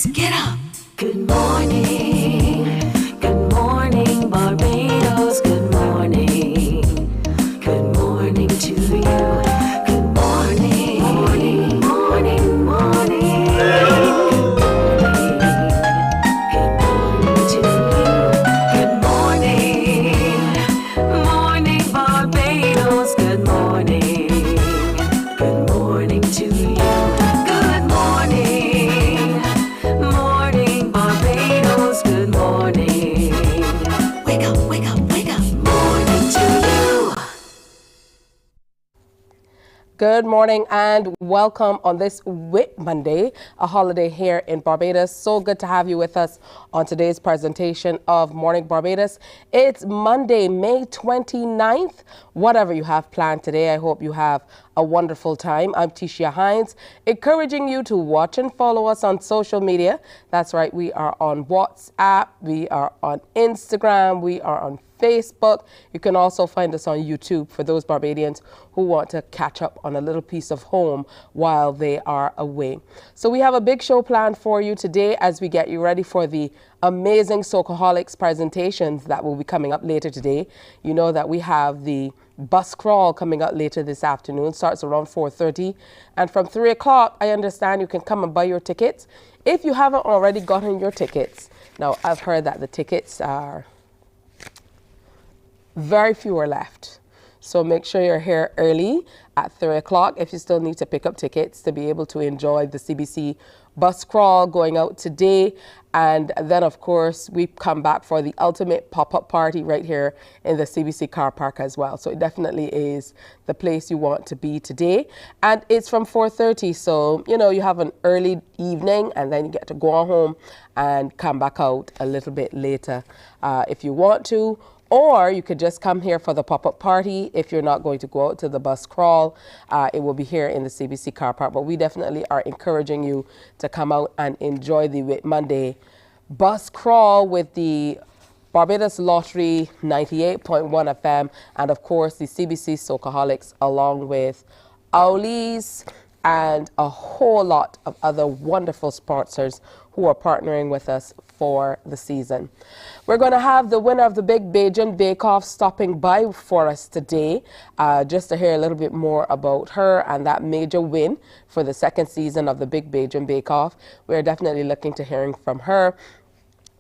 Barbados, get up. Good morning. Good morning, Barbados. Good morning. Good morning to you. Good morning. Morning, morning, morning. Good morning to you. Good morning. Morning, Barbados. Good morning. Good morning to you. Good morning. Morning, Barbados. Good morning. Wake up, wake up, wake up. Morning to you. Good morning and welcome on this Whit Monday, a holiday here in Barbados. So good to have you with us on today's presentation of Morning Barbados. It's Monday, May 29th. Whatever you have planned today, I hope you have a wonderful time. I'm Tisha Hines, encouraging you to watch and follow us on social media. That's right, we are on WhatsApp, we are on Instagram, we are on Facebook. You can also find us on YouTube for those Barbadians who want to catch up on a little piece of home while they are away. So we have a big show planned for you today as we get you ready for the amazing Socoholics presentations that will be coming up later today. You know that we have the bus crawl coming up later this afternoon. Starts around 4:30. And from 3 o'clock, I understand you can come and buy your tickets. If you haven't already gotten your tickets, now I've heard that the tickets are very few are left. So make sure you're here early at 3 o'clock if you still need to pick up tickets to be able to enjoy the CBC bus crawl going out today. And then, of course, we come back for the ultimate pop-up party right here in the CBC car park as well. So it definitely is the place you want to be today. And it's from 4:30. So, you know, you have an early evening and then you get to go on home and come back out a little bit later if you want to. Or you could just come here for the pop-up party if you're not going to go out to the bus crawl. It will be here in the CBC car park. But we definitely are encouraging you to come out and enjoy the Whit Monday bus crawl with the Barbados Lottery 98.1 FM and, of course, the CBC Socoholics along with Owleys and a whole lot of other wonderful sponsors who are partnering with us for the season. We're going to have the winner of the Big Bajan Bake Off stopping by for us today just to hear a little bit more about her and that major win for the second season of the Big Bajan Bake Off. We're definitely looking to hearing from her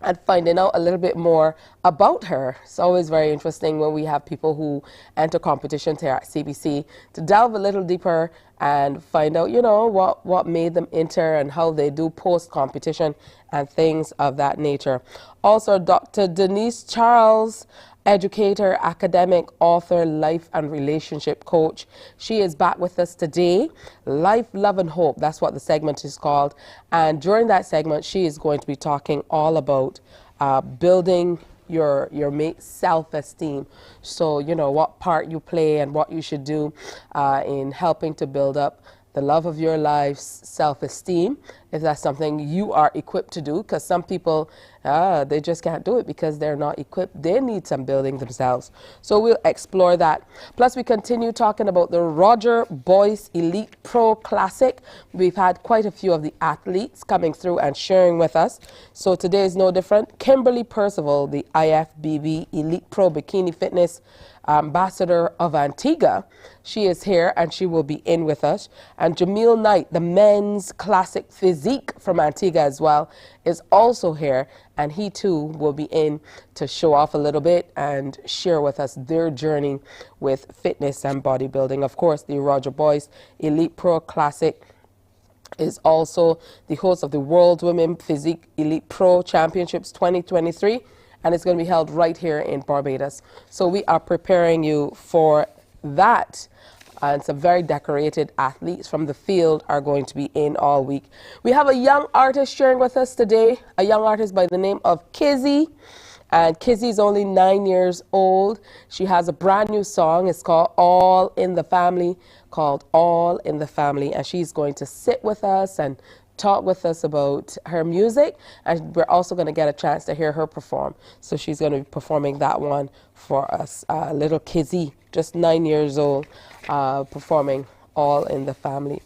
and finding out a little bit more about her. It's always very interesting when we have people who enter competitions here at CBC to delve a little deeper and find out, you know, what made them enter and how they do post-competition and things of that nature. Also, Dr. Denise Charles, educator, academic, author, life and relationship coach. She is back with us today. Life, Love and Hope, that's what the segment is called. And during that segment, she is going to be talking all about building your mate's self-esteem. So, you know, what part you play and what you should do in helping to build up the love of your life's self-esteem, if that's something you are equipped to do, because some people, they just can't do it because they're not equipped. They need some building themselves. So we'll explore that. Plus, we continue talking about the Roger Boyce Elite Pro Classic. We've had quite a few of the athletes coming through and sharing with us. So today is no different. Kimberly Percival, the IFBB Elite Pro Bikini Fitness Ambassador of Antigua. She is here and she will be in with us. And Jamil Knight, the men's classic physique from Antigua as well, is also here. And he too will be in to show off a little bit and share with us their journey with fitness and bodybuilding. Of course, the Roger Boyce Elite Pro Classic is also the host of the World Women Physique Elite Pro Championships 2023. And it's going to be held right here in Barbados. So we are preparing you for that. And some very decorated athletes from the field are going to be in all week. We have a young artist sharing with us today, a young artist by the name of Kizzy. And Kizzy's only 9 years old. She has a brand new song. It's called All in the Family, And she's going to sit with us and talk with us about her music, and we're also going to get a chance to hear her perform. So she's going to be performing that one for us. Little Kizzy, just 9 years old, performing All in the Family.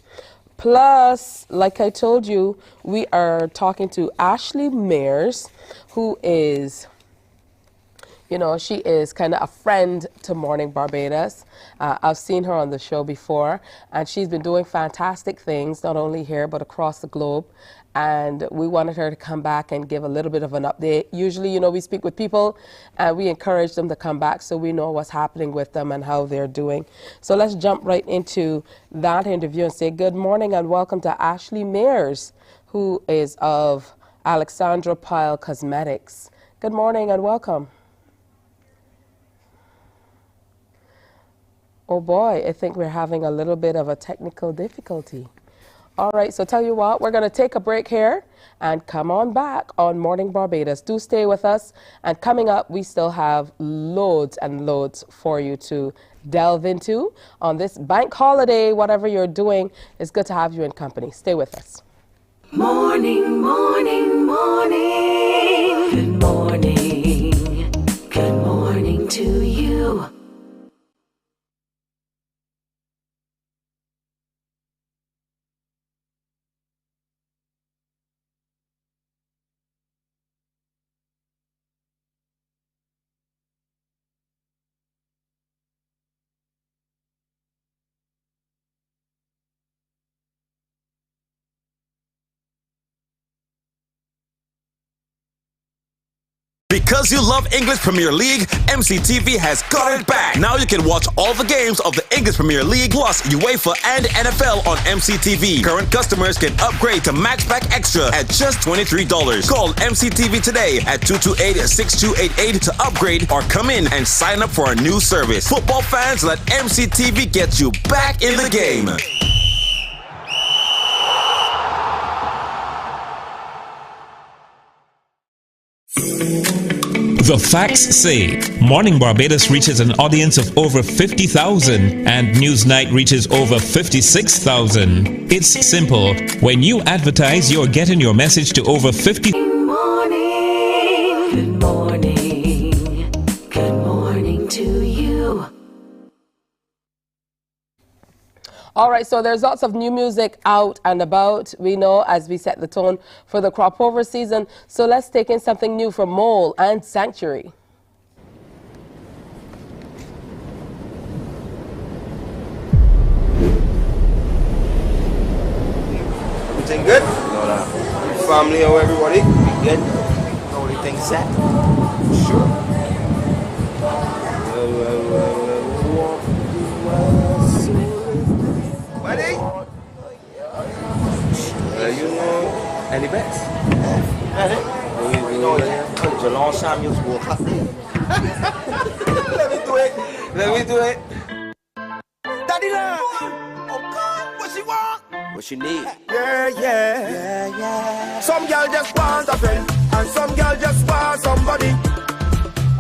Plus, like I told you, we are talking to Ashley Mears, who is, you know, she is kind of a friend to Morning Barbados. I've seen her on the show before, and she's been doing fantastic things, not only here, but across the globe. And we wanted her to come back and give a little bit of an update. Usually, you know, we speak with people and we encourage them to come back so we know what's happening with them and how they're doing. So let's jump right into that interview and say good morning and welcome to Ashley Mears, who is of Alexandra Pyle Cosmetics. Good morning and welcome. Oh boy, I think we're having a little bit of a technical difficulty. All right, so tell you what, we're going to take a break here and come on back on Morning Barbados. Do stay with us. And coming up, we still have loads and loads for you to delve into on this bank holiday. Whatever you're doing, it's good to have you in company. Stay with us. Morning, morning, morning. Good morning. Good morning to you. Because you love English Premier League, MCTV has got it back. Now you can watch all the games of the English Premier League plus UEFA and NFL on MCTV. Current customers can upgrade to Matchback Extra at just $23. Call MCTV today at 228-6288 to upgrade or come in and sign up for a new service. Football fans, let MCTV get you back in the game. The facts say Morning Barbados reaches an audience of over 50,000 and Newsnight reaches over 56,000. It's simple. When you advertise, you're getting your message to over 50. Good morning. Good morning. Good morning to you. All right, so there's lots of new music out and about, we know, as we set the tone for the crop over season. So let's take in something new from Mole and Sanctuary. Everything good? Family, how everybody? We good? Everything set? Sure. Buddy? You know any bets? We know that. It's a long time you woke up. Let me do it. Let me do it. Daddy love. Oh God, what she want? What she need? Yeah. Some girl just want a friend, and some girl just want somebody.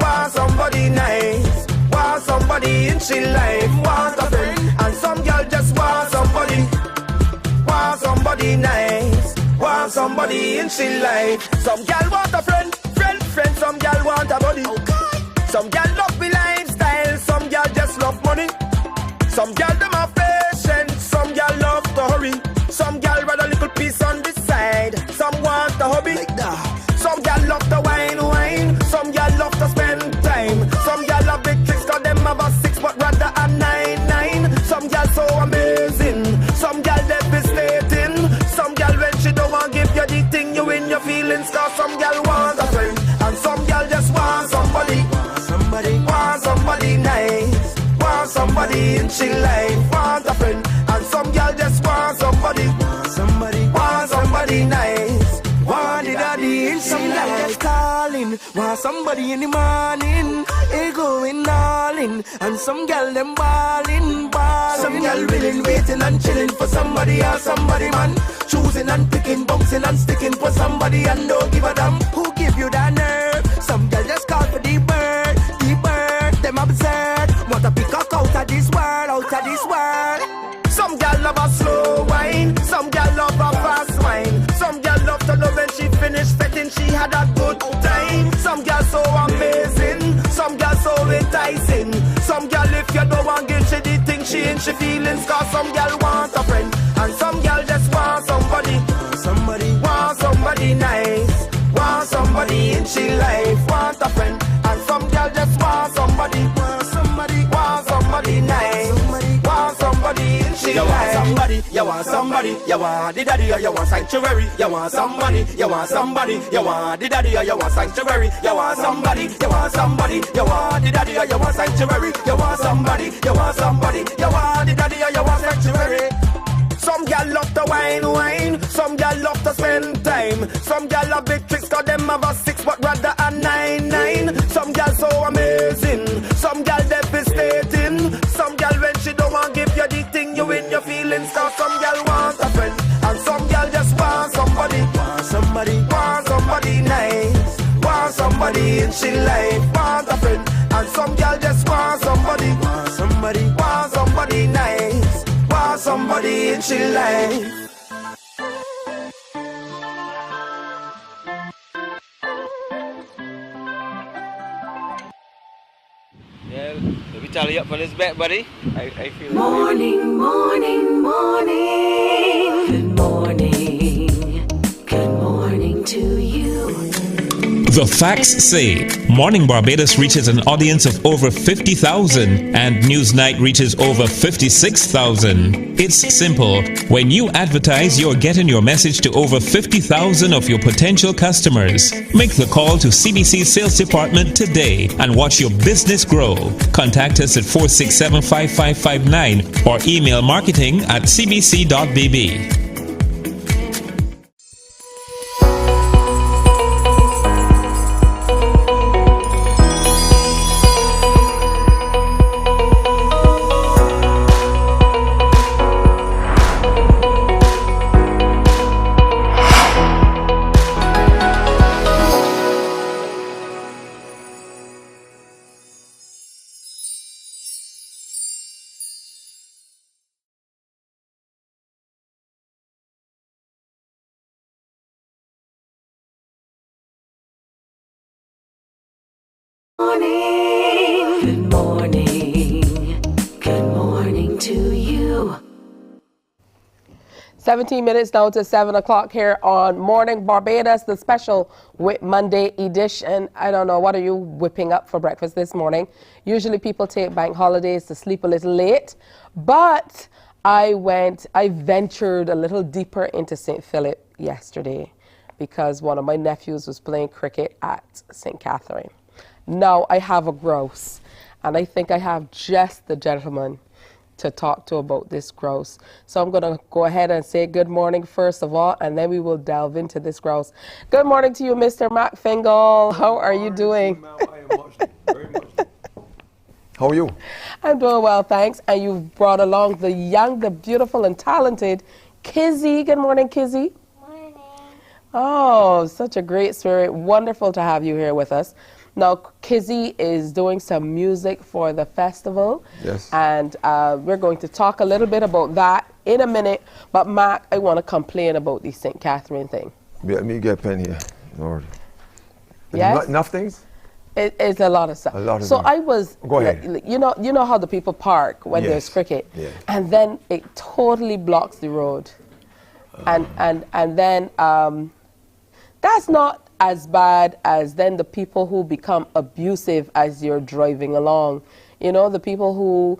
Want somebody nice. Want somebody in she life. Want a friend, and some girl just want somebody. Want somebody nice. Want somebody in she life. Some girl want a friend. Some girl want a body. Some girl love me lifestyle. Some girl just love money. Some girl them are patient. Some girl love to hurry. Some girl rather a little piece on the side. Some want a hobby. Some girl love to wine. Some girl love to spend time. Some girl love big tricks 'cause them have a 6 but rather a 9. Some girl so amazing. Some girl devastating. Some girl when she don't want give you the thing you in your feelings 'cause some girl want a friend. And some girl just want somebody. Want somebody nice. Want somebody in she life. Want a friend. And some girl just want somebody. Want somebody nice. Want the daddy in she life. Calling. Want somebody in the morning. It going all in. And some girl them balling. Some girl willing, waiting and chilling for somebody or somebody man. Choosing and picking, bouncing and sticking for somebody and don't give a damn. Who give you that nerve? Some girl just call for the bird. Them absurd. Want to pick up out of this world, Some girl love a slow wine. Some girl love a fast wine. Some girl love to know when she finished fetting, she had a good time. Some girl so amazing. Some girl so enticing. Some girl if you don't want give she the thing she in she feelings 'cause some girl want a friend. And some girl just somebody in she life, want a friend. And some girl just want somebody nice. Want somebody in she life. You want somebody, you want the daddy or you want sanctuary. You want somebody, you want somebody, you want the daddy or you want sanctuary. You want somebody, you want somebody, you want the daddy or you want sanctuary. You want somebody, you want somebody, you want the daddy or you want sanctuary. Some gal love to wine. Some gal love to spend time. Some gal love big tricks, cause them have a 6 but rather a 9. Some gal so amazing. Some gal devastating. Some gal when she don't want give you the thing, you in your feelings. Cause some gal want a friend. And some gal just want somebody nice. Want somebody in she life. Want a friend. And some gal just want somebody nice. Want somebody in she life. Yeah, let me tally up for this bet, buddy. I feel Morning, morning, morning. Good morning. Good morning to you. The facts say Morning Barbados reaches an audience of over 50,000 and Newsnight reaches over 56,000. It's simple. When you advertise, you're getting your message to over 50,000 of your potential customers. Make the call to CBC Sales Department today and watch your business grow. Contact us at 467-5559 or email marketing@cbc.bb. Good morning. Good morning to you. 17 minutes now to 7 o'clock here on Morning Barbados, the special Whip Monday edition. I don't know, what are you whipping up for breakfast this morning? Usually people take bank holidays to sleep a little late, but I ventured a little deeper into St. Philip yesterday because one of my nephews was playing cricket at St. Catherine. Now I have a grouse, and I think I have just the gentleman to talk to about this grouse. So I'm going to go ahead and say good morning first of all, and then we will delve into this grouse. Good morning to you, Mr. Mac Fingal. How are you doing? Very much. How are you? I'm doing well, thanks. And you've brought along the young, the beautiful, and talented Kizzy. Good morning, Kizzy. Morning. Oh, such a great spirit. Wonderful to have you here with us. Now, Kizzy is doing some music for the festival. Yes. And we're going to talk a little bit about that in a minute. But, Mac, I want to complain about the St. Catherine thing. Let me get a pen here. Lord. Yes? Enough things? It's a lot of stuff. A lot of so them. I was, Go ahead. You know how the people park when Yes. there's cricket, Yeah. and then it totally blocks the road, and then that's not as bad as then the people who become abusive as you're driving along. You know, the people who,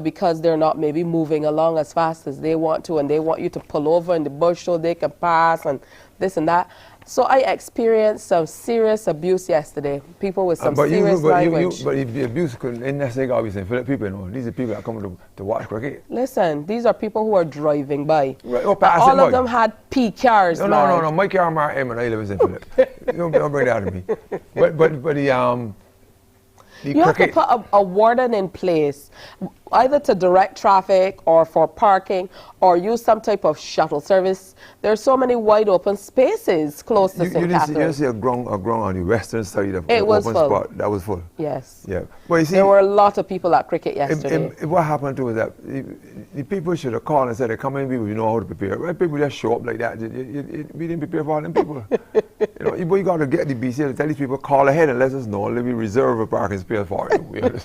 because they're not maybe moving along as fast as they want to, and they want you to pull over in the bush so they can pass and this and that. So I experienced some serious abuse yesterday. People with some serious language. But the abuse couldn't necessarily always St. Philip people, you know. These are people that come to watch cricket. Listen, these are people who are driving by. Right, All of them had P cars, No, my car marked M and I live in St. Philip. don't bring that to me. But the You have to put a warden in place, either to direct traffic or for parking, or use some type of shuttle service. There are so many wide open spaces close to St. Catherine. You didn't see a ground on the western side of the It was open full. spot. That was full. Yes. Yeah. Well, you see, There were a lot of people at cricket yesterday. what happened to is that the people should have called and said, "Come in, people, you know how to prepare." Right? People just show up like that. We didn't prepare for all them people. You got to get the BC to tell these people, call ahead and let us know. Let me reserve a parking space for you.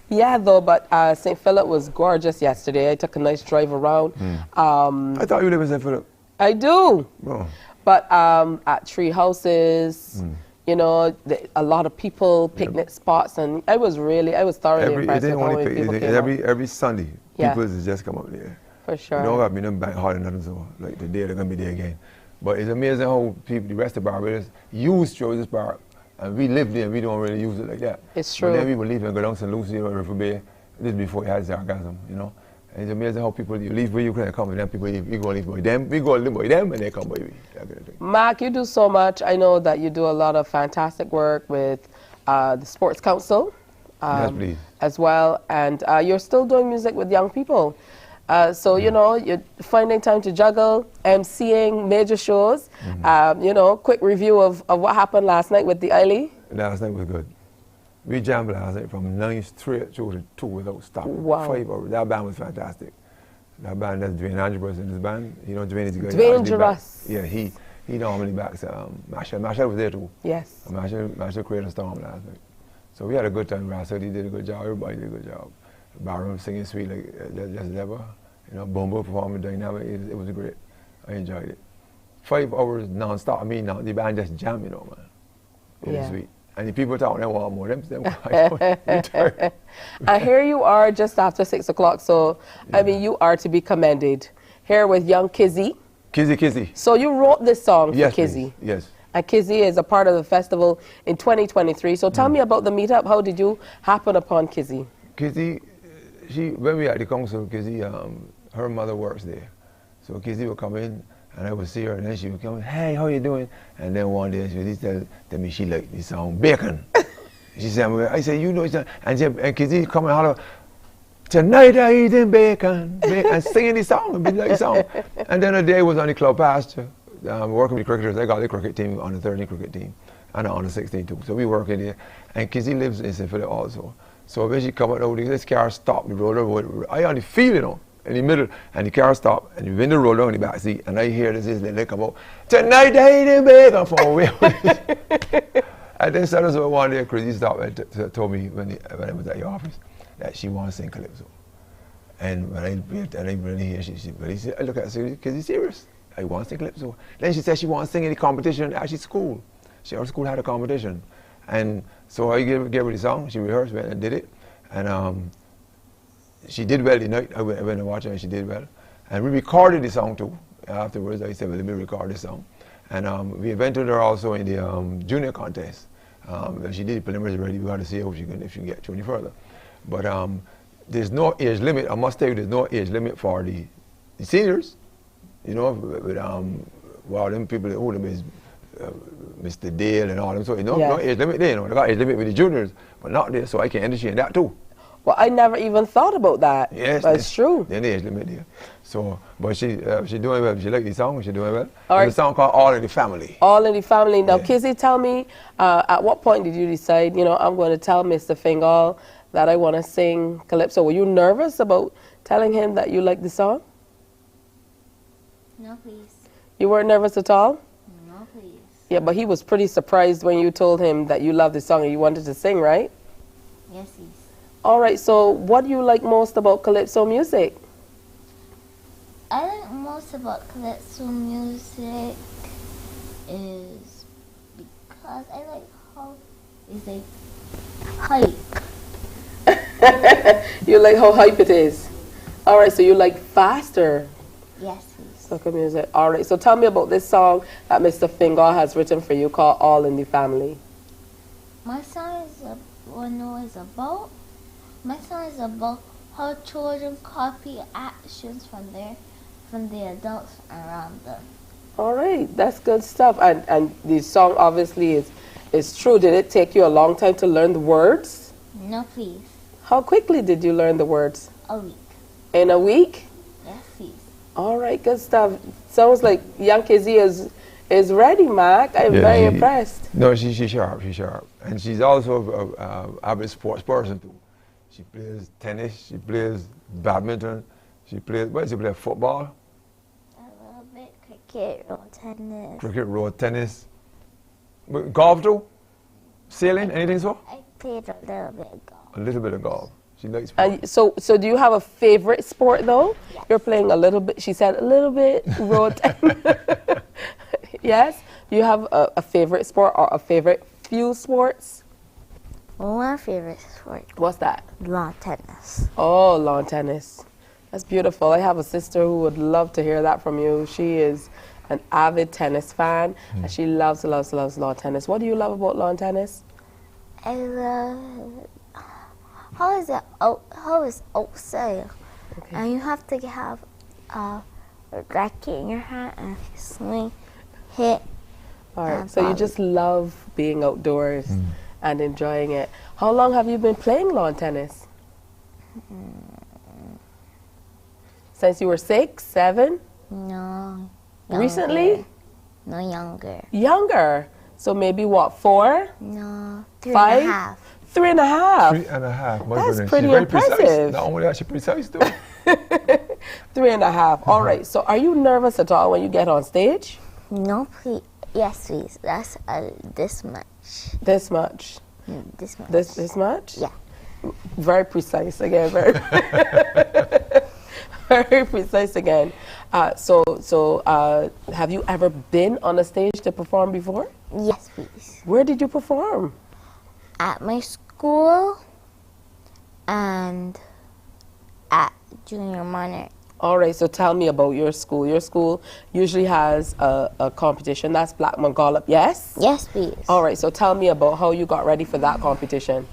Yeah, though, but St. Philip was gorgeous yesterday. I took a nice drive around. I thought you lived in St. Philip. I do. Oh. But at tree houses, you know, a lot of people, picnic spots, and I was thoroughly impressed with how many people came out. Every Sunday, Yeah. people just come up there. For sure. You don't have me them bank holiday nothing, so like today they're gonna be there again. But it's amazing how people, the rest of Barbados, use George's Park, and we live there and we don't really use it like that. It's true. But then people leave and go down St. Lucie or River Bay. This is before you had sarcasm, you know. And it's amazing how people you leave where you can come with them, people leave, we go leave by them, we go live by them, and they come by we. That kind of thing. Mark, you do so much. I know that you do a lot of fantastic work with the Sports Council Yes, please. as well, and you're still doing music with young people. So, you know, you're finding time to juggle, emceeing major shows. You know, quick review of what happened last night with the Eiley. Last night was good. We jammed last night from 9 straight through to 2 without stopping. Wow. 5 hours. That band was fantastic. That band, that's Dwayne Andrews in this band. You know, Dwayne is a good guy. Dangerous. Yeah, he normally backs Marshall. Marshall was there too. Yes. Marshall created a storm last night. So we had a good time. Russell, he did a good job. Everybody did a good job. Barroom singing sweet like just never. You know, Bumbo performing dynamic. It was great. I enjoyed it. 5 hours non-stop. I mean, now the band just jammed, you know, man. It was Yeah. sweet. And the people talking, they want more. Them quiet. And here you are just after 6 o'clock. So, I mean, you are to be commended. Here with young Kizzy. Kizzy. So you wrote this song Yes, for Kizzy. please. Yes. And Kizzy is a part of the festival in 2023. So tell me about the meetup. How did you happen upon Kizzy? Kizzy, when we at the council, Kizzy, her mother works there. So Kizzy would come in, and I would see her, and then she would come in, hey, how you doing? And then one day she would tell me she liked the song Bacon. She said, I said, you know, and Kizzy come and holler, tonight I eating bacon, and singing the song, and be like the song. And then a day was on the club pasture, working with the cricketers. I got the cricket team on the 13 cricket team, and on the 16 too. So we work in there, and Kizzy lives in St. Philip also. So when she come out, this car stopped, the roller, I only feel it on. In the middle, and the car stopped, and the window rolled down in the back seat, and I hear this they come out, tonight I eating bacon from away. And then suddenly one day, Chrissy stopped and told me when I was at the office that she wants to sing Calypso. And when I really hear, she said, I look at her, because he's serious. I want to sing Calypso. Then she said she wants to sing in the competition at her school. Her school had a competition. And so I gave her the song, she rehearsed, went and did it. And she did well the night. I went and watched her, and she did well. And we recorded the song too. Afterwards, I said, well, let me record this song. And we invited her also in the junior contest. She did the preliminaries already. We got to see if she can get to any further. But there's no age limit. I must tell you, there's no age limit for the seniors. You know, with well, them people, all them is Mr. Dale and all them. So no age limit there. You know, they got age limit with the juniors, but not there. So I can understand that too. Well, I never even thought about that. Yes, but it's true. Then the age limit there. So, but she doing well. She like the song. She doing well. All right. There's a song called All in the Family. All in the Family. Now, Yeah. Kizzy, tell me, at what point did you decide, you know, I'm going to tell Mr. Fingal that I want to sing Calypso? Were you nervous about telling him that you like the song? No, please. You weren't nervous at all? No, please. Yeah, but he was pretty surprised when you told him that you loved the song and you wanted to sing, right? Yes, please. All right, so what do you like most about Calypso music? I like most about Calypso music is because I like how it's like hype. You like how hype it is. All right, so you like faster Yes, please. soca music. All right, so tell me about this song that Mr. Fingal has written for you called All in the Family. My song is about how children copy actions from the adults around them. All right, that's good stuff. And the song obviously is true. Did it take you a long time to learn the words? No, please. How quickly did you learn the words? A week. In a week? Yes, please. All right, good stuff. Sounds like young Kizzy is ready, Mark. I'm very impressed. No, she's sharp. She's sharp, and she's also a avid sports person too. She plays tennis. She plays badminton. She plays football, A little bit cricket, road tennis. cricket, road tennis, golf too, sailing, anything so? I played a little bit of golf. A little bit of golf. She likes sports. And so do you have a favorite sport though? You're playing a little bit. She said a little bit road tennis. Yes? Do you have a favorite sport or a favorite few sports? My favorite sport, What's that? lawn tennis. Oh, lawn tennis. That's beautiful. I have a sister who would love to hear that from you. She is an avid tennis fan, and she loves lawn tennis. What do you love about lawn tennis? I love how is outside, and you have to have a racket in your hand and swing, hit. All right, so you just love being outdoors and enjoying it. How long have you been playing lawn tennis? Since you were 6, 7? No. Recently? No, younger. Younger. So maybe what, 4? No, 3 5? and a half. 3 and a half. 3 and a half. My That's goodness. pretty She's very impressive. Precise. Not only that, she's precise too. 3 and a half. All right. So are you nervous at all when you get on stage? No, please. Yes, please. That's this much. This much. This much. This much? Yeah. Very precise again. Very, very precise again. So have you ever been on a stage to perform before? Yes, please. Where did you perform? At my school and at Junior Monarch. All right, so tell me about your school. Your school usually has a competition. That's Black Mongolic, yes? Yes, please. All right, so tell me about how you got ready for that competition.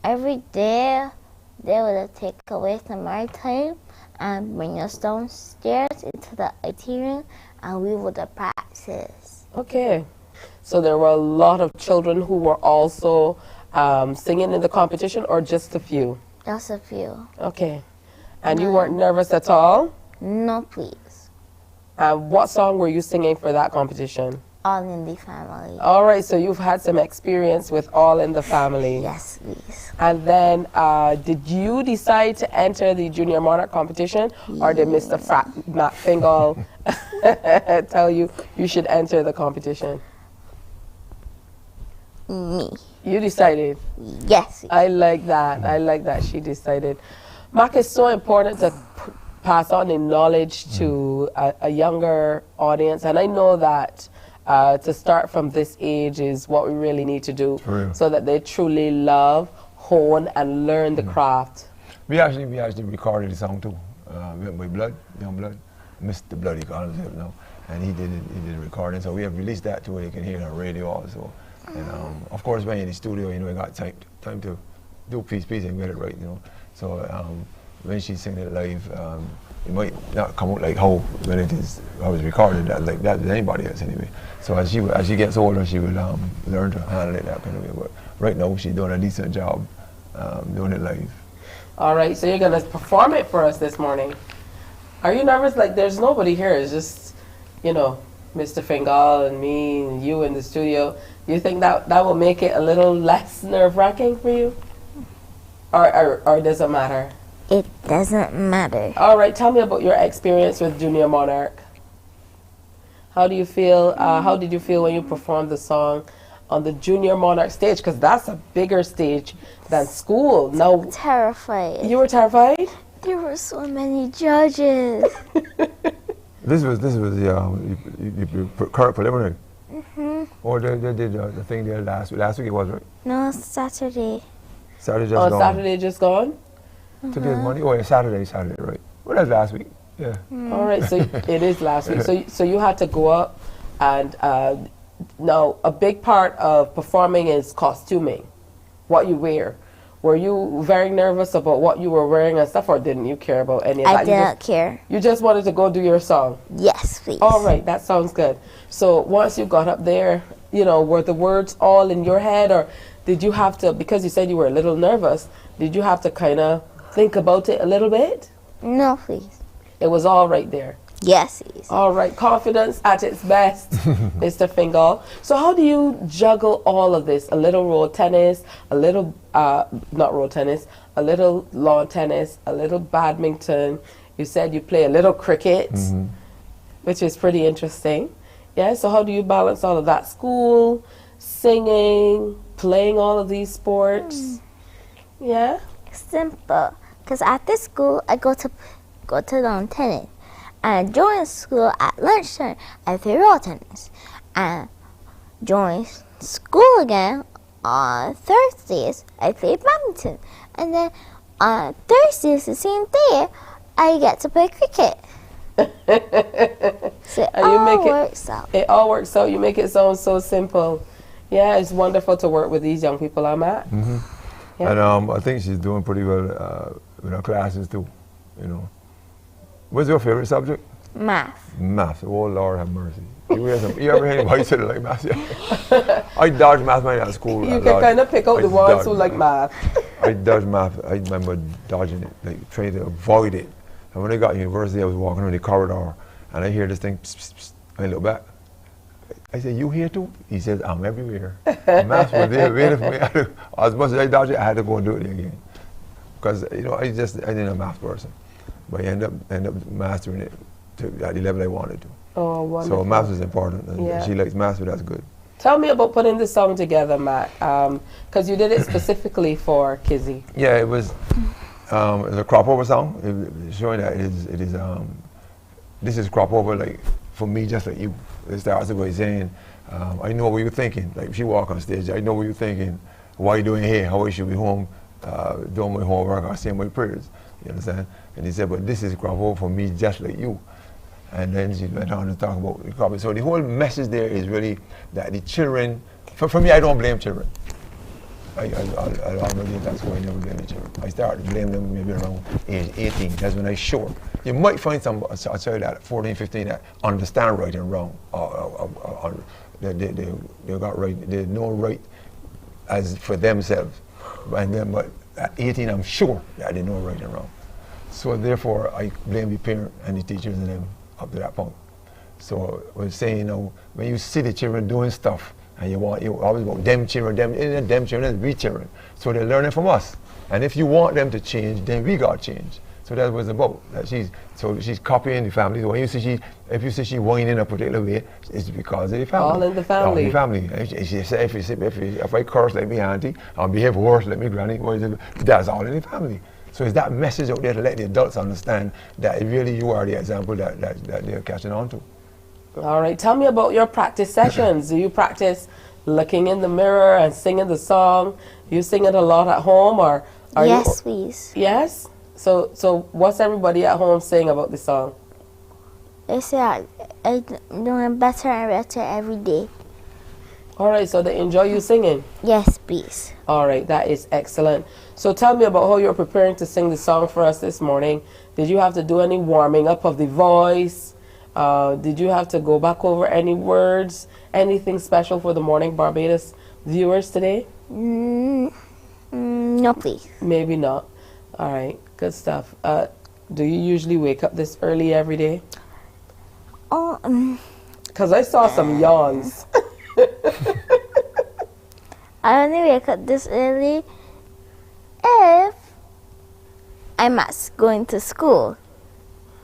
Every day they would take away some of our time and bring us downstairs into the IT room, and we would practice. Okay, so there were a lot of children who were also singing in the competition, or just a few? Just a few. Okay, and you weren't nervous at all? No, please. What song were you singing for that competition? All in the Family. All right, so you've had some experience with All in the Family. Yes, please. And then, did you decide to enter the Junior Monarch competition, or did Mr. Matt Fingal tell you should enter the competition? Me. You decided? Yes. I like that. I like that she decided. Mark, it's so important to pass on the knowledge to a younger audience, and I know that to start from this age is what we really need to do, so that they truly love, hone, and learn the craft. We actually recorded the song too. With my blood, young blood, Mr. Blood, he calls himself now, and he did the recording. So we have released that too. You can hear it on radio also. And of course, when you're in the studio, you know, you got time to do piece and get it right, you know. So when she's singing it live, it might not come out like how when it is how it's recorded like that with anybody else anyway. So as she gets older, she will learn to handle it that kind of way. But right now, she's doing a decent job doing it live. All right, so you're gonna perform it for us this morning. Are you nervous? Like there's nobody here. It's just, you know, Mr. Fingal and me and you in the studio. Do you think that will make it a little less nerve-wracking for you? Or does it matter? It doesn't matter. All right, tell me about your experience with Junior Monarch. How do you feel? How did you feel when you performed the song on the Junior Monarch stage? Because that's a bigger stage than school. Now, Terrified. you were terrified? There were so many judges. This was the current preliminary. Or they did the thing there last week it was, right? No, Saturday. Saturday just gone. Saturday just gone? Today's Monday. Oh yeah, Saturday, right? Well, that's last week. Yeah. All right, so it is last week. So you had to go up, and now a big part of performing is costuming, what you wear. Were you very nervous about what you were wearing and stuff, or didn't you care about any of that? I didn't care. You just wanted to go do your song? Yes, please. All right, that sounds good. So once you got up there, you know, were the words all in your head, or did you have to, because you said you were a little nervous, did you have to kind of think about it a little bit? No, please. It was all right there. Yes, please. All right, confidence at its best, Mr. Fingal. So how do you juggle all of this? A little road tennis, a little, not road tennis, a little lawn tennis, a little badminton. You said you play a little cricket, which is pretty interesting. Yeah, so how do you balance all of that? School, singing, playing all of these sports? Yeah? Simple. Because after school, I go to lawn tennis. And join school at lunchtime, I play roll tennis. And join school again on Thursdays, I play badminton. And then on Thursdays, the same day, I get to play cricket. So it all works out. It all works out. You make it sound so simple. Yeah, it's wonderful to work with these young people I'm at. Mm-hmm. Yeah. And I think she's doing pretty well with her classes too, you know. What's your favorite subject? Math. Math. Oh, Lord have mercy. You ever hear anybody say like math? Yeah. I dodged math when I was at school. You can kind of pick out the ones who like math. I dodged math. I remember dodging it, like trying to avoid it. And when I got to university, I was walking around the corridor, and I hear this thing, pss, pss, pss. I look back. I said, "You here too?" He says, "I'm everywhere." Math was there waiting for me. As much as I dodged it, I had to go and do it again. Because, you know, I didn't a math person. But I ended up mastering it at the level I wanted to. Oh, wonderful. So math is important. And yeah. She likes math, so that's good. Tell me about putting this song together, Matt. Because you did it specifically for Kizzy. Yeah, it was a crop over song. Showing that this is crop over, like, for me, just like you. It starts by saying, I know what you're thinking. Like, if you walk on stage, I know what you're thinking. What are you doing here? How I should be home, doing my homework or saying my prayers. You understand? And he said, but this is crop over for me, just like you. And then she went on to talk about the crop. So the whole message there is really that the children, for me, I don't blame children. I already, that's why I never blame the children. I started to blame them maybe around age 18. That's when I sure. You might find a child at 14, 15 that understand right and wrong. They got right, they know right as for themselves. And then, but at 18, I'm sure that they know right and wrong. So therefore, I blame the parent and the teachers and them up to that point. So I was saying, you know, when you see the children doing stuff, and you always about them children, them children, we children. So they're learning from us. And if you want them to change, then we got to change. So that was about that she's copying the family. So when if you see she whining a particular way, it's because of the family. All in the family. All in the family. If I curse like me auntie, I'll behave worse like me granny. That's all in the family. So it's that message out there to let the adults understand that really you are the example that they're catching on to. All right, tell me about your practice sessions. Do you practice looking in the mirror and singing the song? You sing it a lot at home, or are you? Yes, please. Yes. So what's everybody at home saying about the song? They say I'm doing better and better every day. All right, so they enjoy you singing? Yes, please. All right, that is excellent. So tell me about how you're preparing to sing the song for us this morning. Did you have to do any warming up of the voice? Did you have to go back over any words? Anything special for the Morning Barbados viewers today? No, please. Maybe not. All right, good stuff. Do you usually wake up this early every day? Because I saw some yawns. I only wake up this early if I'm going to school.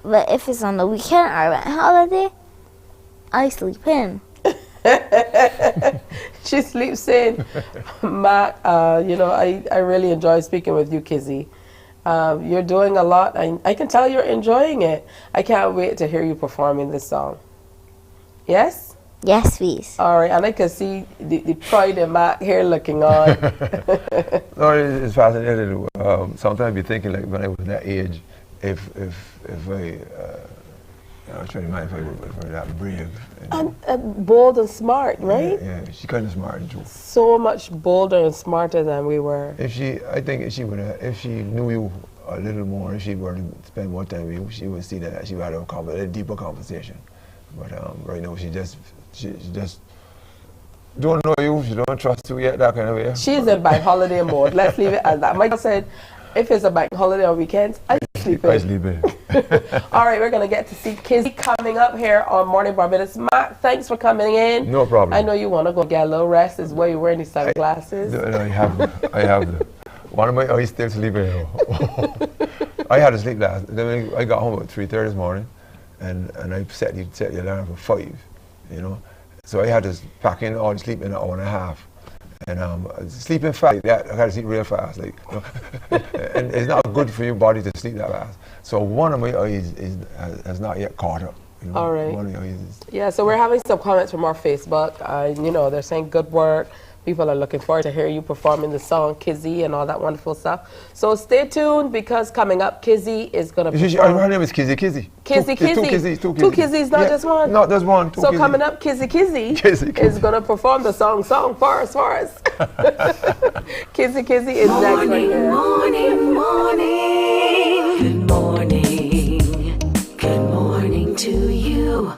But if it's on the weekend or a holiday, I sleep in. She sleeps in. Matt, you know, I really enjoy speaking with you, Kizzy. You're doing a lot. I can tell you're enjoying it. I can't wait to hear you performing this song. Yes? Yes, please. All right, and I can see the pride in Matt here looking on. No, it's fascinating. Sometimes you're thinking, like, when I was that age, if I was trying to imagine if I were that brave. And bold and smart, right? Yeah, she's kind of smart too. So much bolder and smarter than we were. I think if she knew you a little more, if she were to spend more time with you, she would see that she would have a deeper conversation. But right now, she just don't know you, she don't trust you yet, that kind of way. She's in bank holiday mode. Let's leave it at that. Michael said, if it's a bank holiday on weekends, I sleep in. I sleep in. All right, we're going to get to see Kizzy coming up here on Morning Barbados. Matt, thanks for coming in. No problem. I know you want to go get a little rest. Is why you're wearing these sunglasses. I have them. One of my eyes still sleeping. I had to sleep last. Then I got home at 3:30 this morning, and I set the alarm for 5, you know. So I had to pack in all the sleep in an hour and a half. And sleeping fast, I had to sleep real fast, like, you know. And it's not good for your body to sleep that fast. So one of my eyes has not yet caught up. You know, All right. One of the eyes is, Yeah, so we're having some comments from our Facebook. You know, they're saying good work. People are looking forward to hear you performing the song Kizzy and all that wonderful stuff. So stay tuned because coming up, Kizzy is going to perform. her name is Kizzy. Kizzy. Two Kizzies. Two Kizzies, not just one. Not just one. So coming up, Kizzy is going to perform the song for us. Kizzy is next right here. Morning, morning. Good morning. Good morning to you.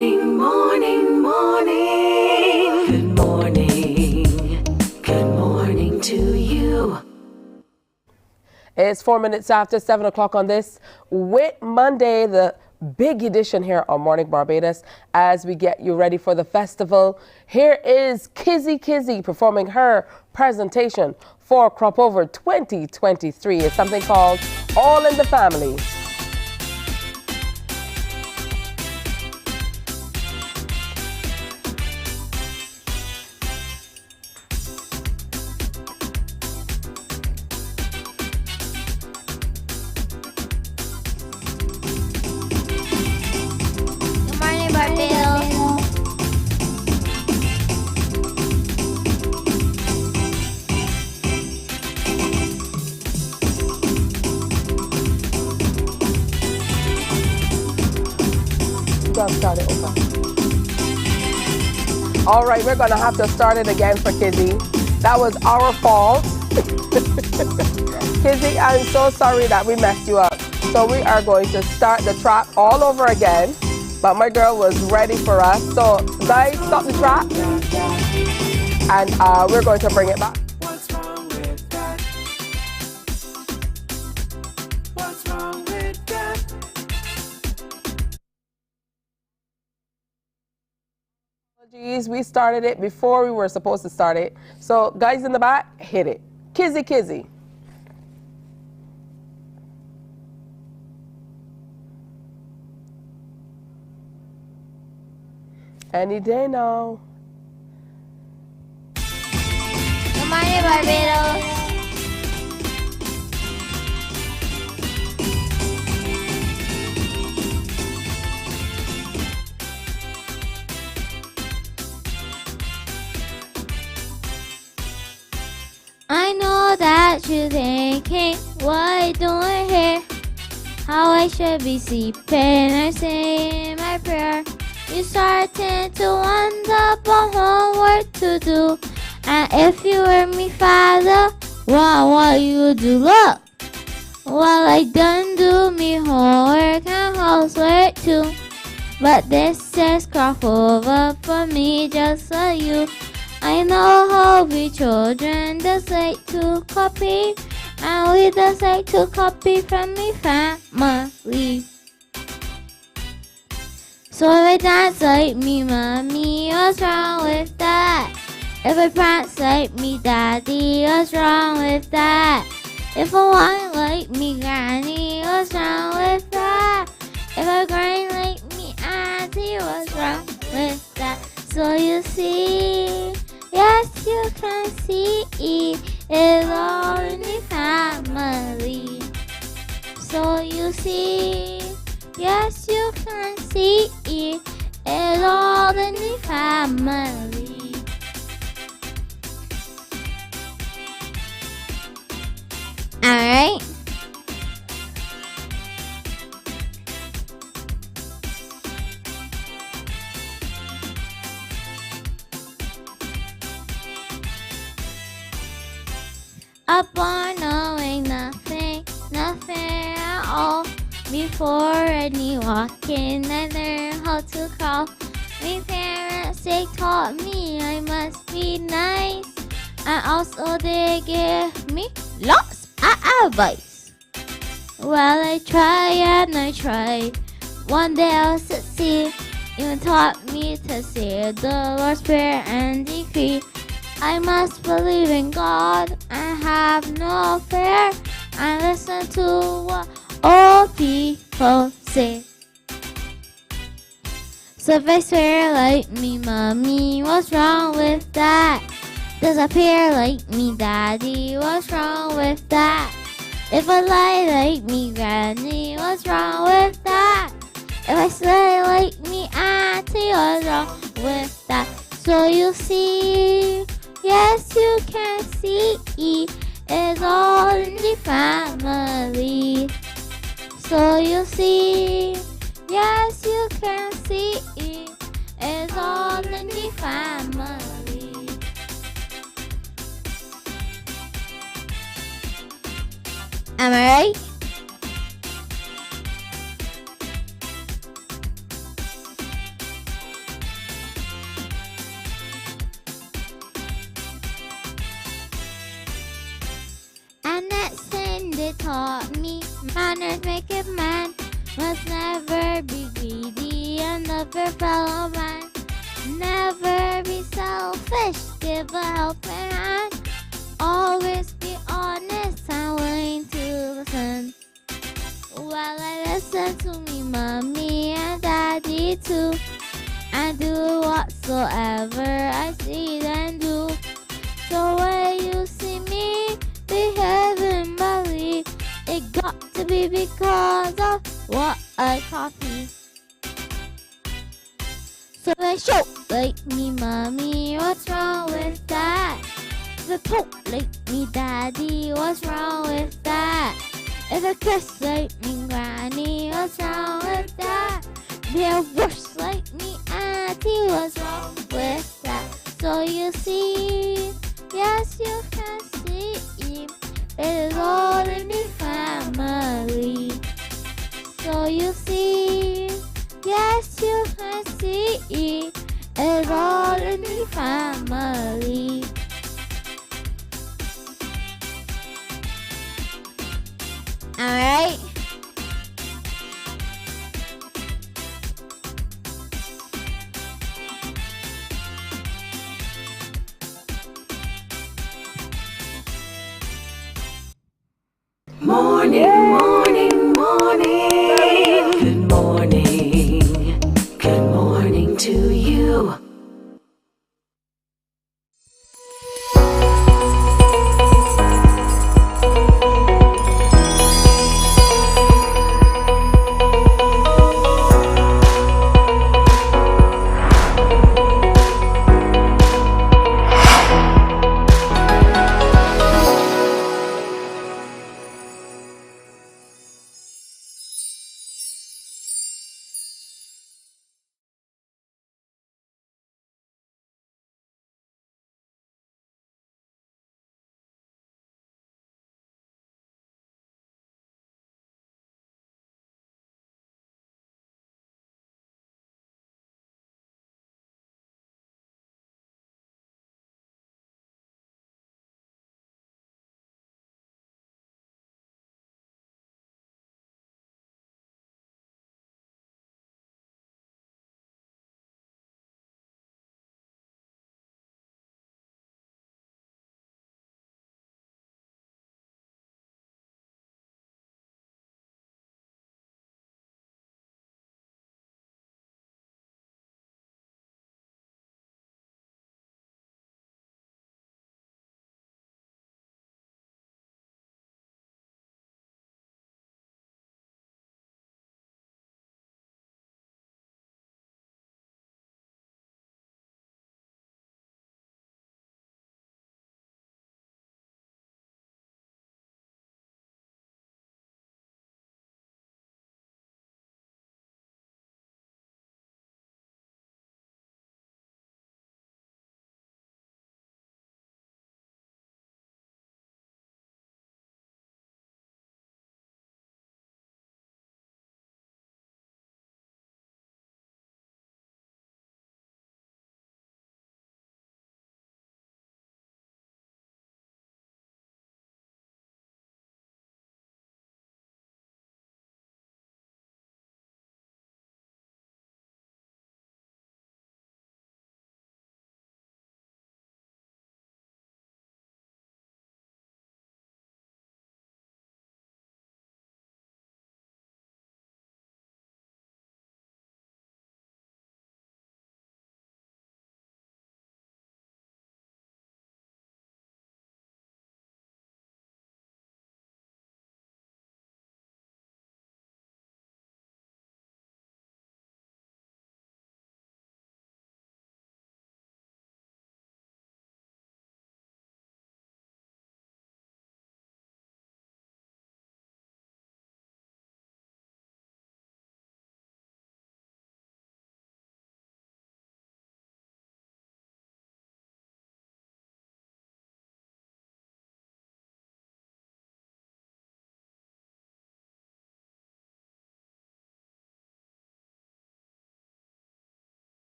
Morning, morning. Good morning. Good morning to you. It's 4 minutes after 7 o'clock on this Whit Monday, the big edition here on Morning Barbados as we get you ready for the festival. Here is Kizzy performing her presentation for Crop Over 2023. It's something called All in the Family. Morning Barbados. Start it over. All right, we're going to have to start it again for Kizzy. That was our fault. Kizzy, I'm so sorry that we messed you up. So we are going to start the track all over again. But my girl was ready for us. So guys, stop the track. And we're going to bring it back. What's wrong with that? What's wrong with that? Apologies, we started it before we were supposed to start it. So guys in the back, hit it. Kizzy. Any day now. Good morning Barbados. I know that you're thinking, what are you doing here? How I should be sleeping or saying my prayer. You starting to wonder about homework to do. And if you were me father, what you do? Look, Well, I done do me homework and housework too. But this is crop over for me just like you. I know how we children just like to copy, and we just like to copy from me family. So if I dance like me mommy, what's wrong with that? If I prance like me daddy, what's wrong with that? If I whine like me granny, what's wrong with that? If I grind like me auntie, what's wrong with that? So you see, yes you can see, it's all in the family. So you see, yes you can see, it's all in the family. Alright. Upon knowing nothing, nothing at all. Before any walking, I learned how to crawl. My parents, they taught me I must be nice. And also they give me lots of advice. Well, I try and I try. One day I'll succeed. Even taught me to say the Lord's Prayer and decree. I must believe in God and have no fear, and listen to what all people say. So if I swear like me mommy, what's wrong with that? Disappear like me daddy, what's wrong with that? If I lie like me granny, what's wrong with that? If I slay like me auntie, what's wrong with that? So you see, yes you can see, it's all in the family. So you see, yes you can see, it's all in the family. Am I right? And that sin they taught me, manners make a man, must never be greedy and never fellow man. Never be selfish, give a helping hand. Always be honest and willing to listen. Well, I listen to me mommy and daddy too, and do whatsoever I see them do. So when you see me behaving badly, it got to be because of what I copy. So I show like me mommy, what's wrong with that? If I poke like me daddy, what's wrong with that? If I curse like me granny, what's wrong with that? Be a worse like me auntie, what's wrong with that? So you see, yes you can see, it is all in the family. So you see, yes you can see, it is all in the family. Alright? Morning, morning, morning. Good morning. Good morning to you.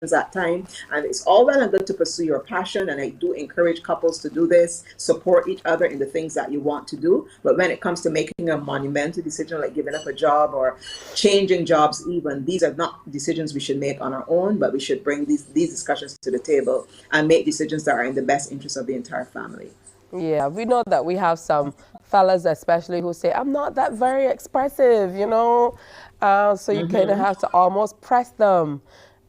at times. And it's all well and good to pursue your passion, and I do encourage couples to do this, support each other in the things that you want to do. But when it comes to making a monumental decision like giving up a job or changing jobs even, these are not decisions we should make on our own, but we should bring these discussions to the table and make decisions that are in the best interest of the entire family. Yeah, we know that we have some fellas especially who say, I'm not that very expressive, you know. So you kind of have to almost press them,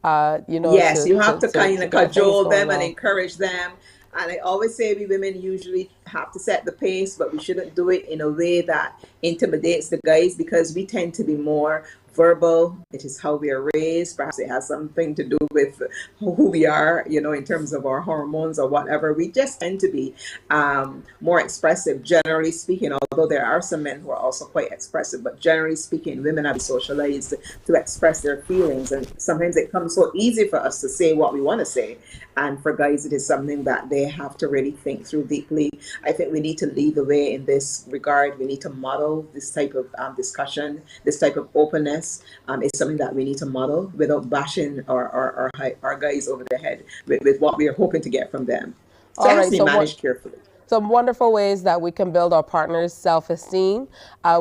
you know. Yes, you have to kind of cajole them and well. encourage them. And I always say we women usually have to set the pace, but we shouldn't do it in a way that intimidates the guys, because we tend to be more verbal. It is how we are raised. Perhaps it has something to do with who we are, you know, in terms of our hormones or whatever. We just tend to be more expressive, generally speaking, although there are some men who are also quite expressive. But generally speaking, women have been socialized to express their feelings. And sometimes it comes so easy for us to say what we want to say. And for guys, it is something that they have to really think through deeply. I think we need to lead the way in this regard. We need to model this type of discussion, this type of openness. It's something that we need to model without bashing our guys over the head with what we are hoping to get from them. So it has to be managed carefully. Some wonderful ways that we can build our partner's self-esteem.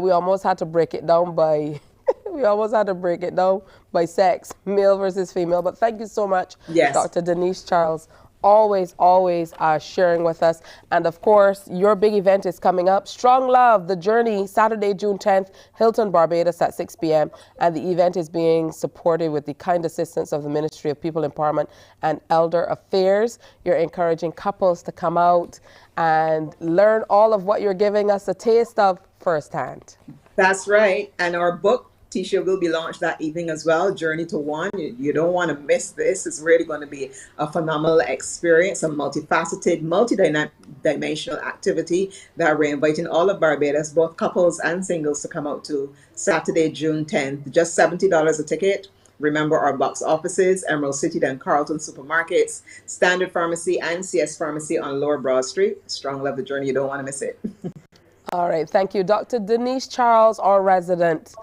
We almost had to break it down by... We almost had to break it down by sex, male versus female. But thank you so much, Dr. Denise Charles. Always sharing with us. And of course, your big event is coming up. Strong Love, The Journey, Saturday, June 10th, Hilton, Barbados at 6 p.m. And the event is being supported with the kind assistance of the Ministry of People Empowerment and Elder Affairs. You're encouraging couples to come out and learn all of what you're giving us a taste of firsthand. That's right. And our book, Tisha, will be launched that evening as well, Journey to One. You don't want to miss this. It's really going to be a phenomenal experience, a multifaceted, multi-dimensional activity that we're inviting all of Barbados, both couples and singles, to come out to Saturday, June 10th. Just $70 a ticket. Remember our box offices, Emerald City, then Carlton Supermarkets, Standard Pharmacy, and CS Pharmacy on Lower Broad Street. Strong Love, The Journey. You don't want to miss it. All right. Thank you. Dr. Denise Charles, our resident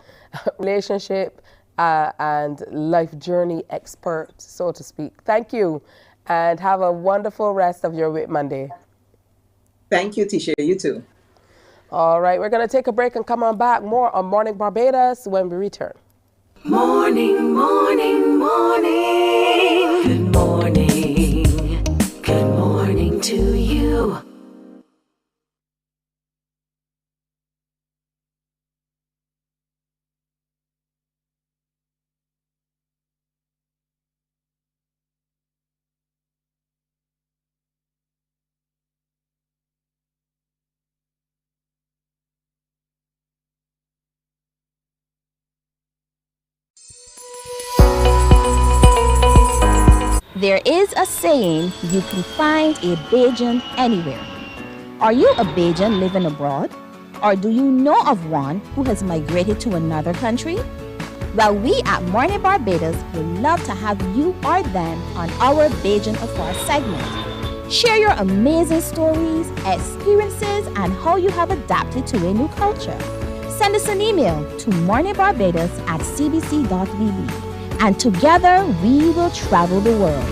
relationship and life journey expert, so to speak. Thank you, and have a wonderful rest of your Whit Monday. Thank you, Tisha. You too. All right, we're going to take a break and come on back. More on Morning Barbados when we return. Morning, morning, morning. Good morning. Good morning to you. There is a saying, you can find a Bajan anywhere. Are you a Bajan living abroad? Or do you know of one who has migrated to another country? Well, we at Mornin Barbados would love to have you or them on our Bajan Affair segment. Share your amazing stories, experiences, and how you have adapted to a new culture. Send us an email to morninbarbados@cbc.bb. And together we will travel the world.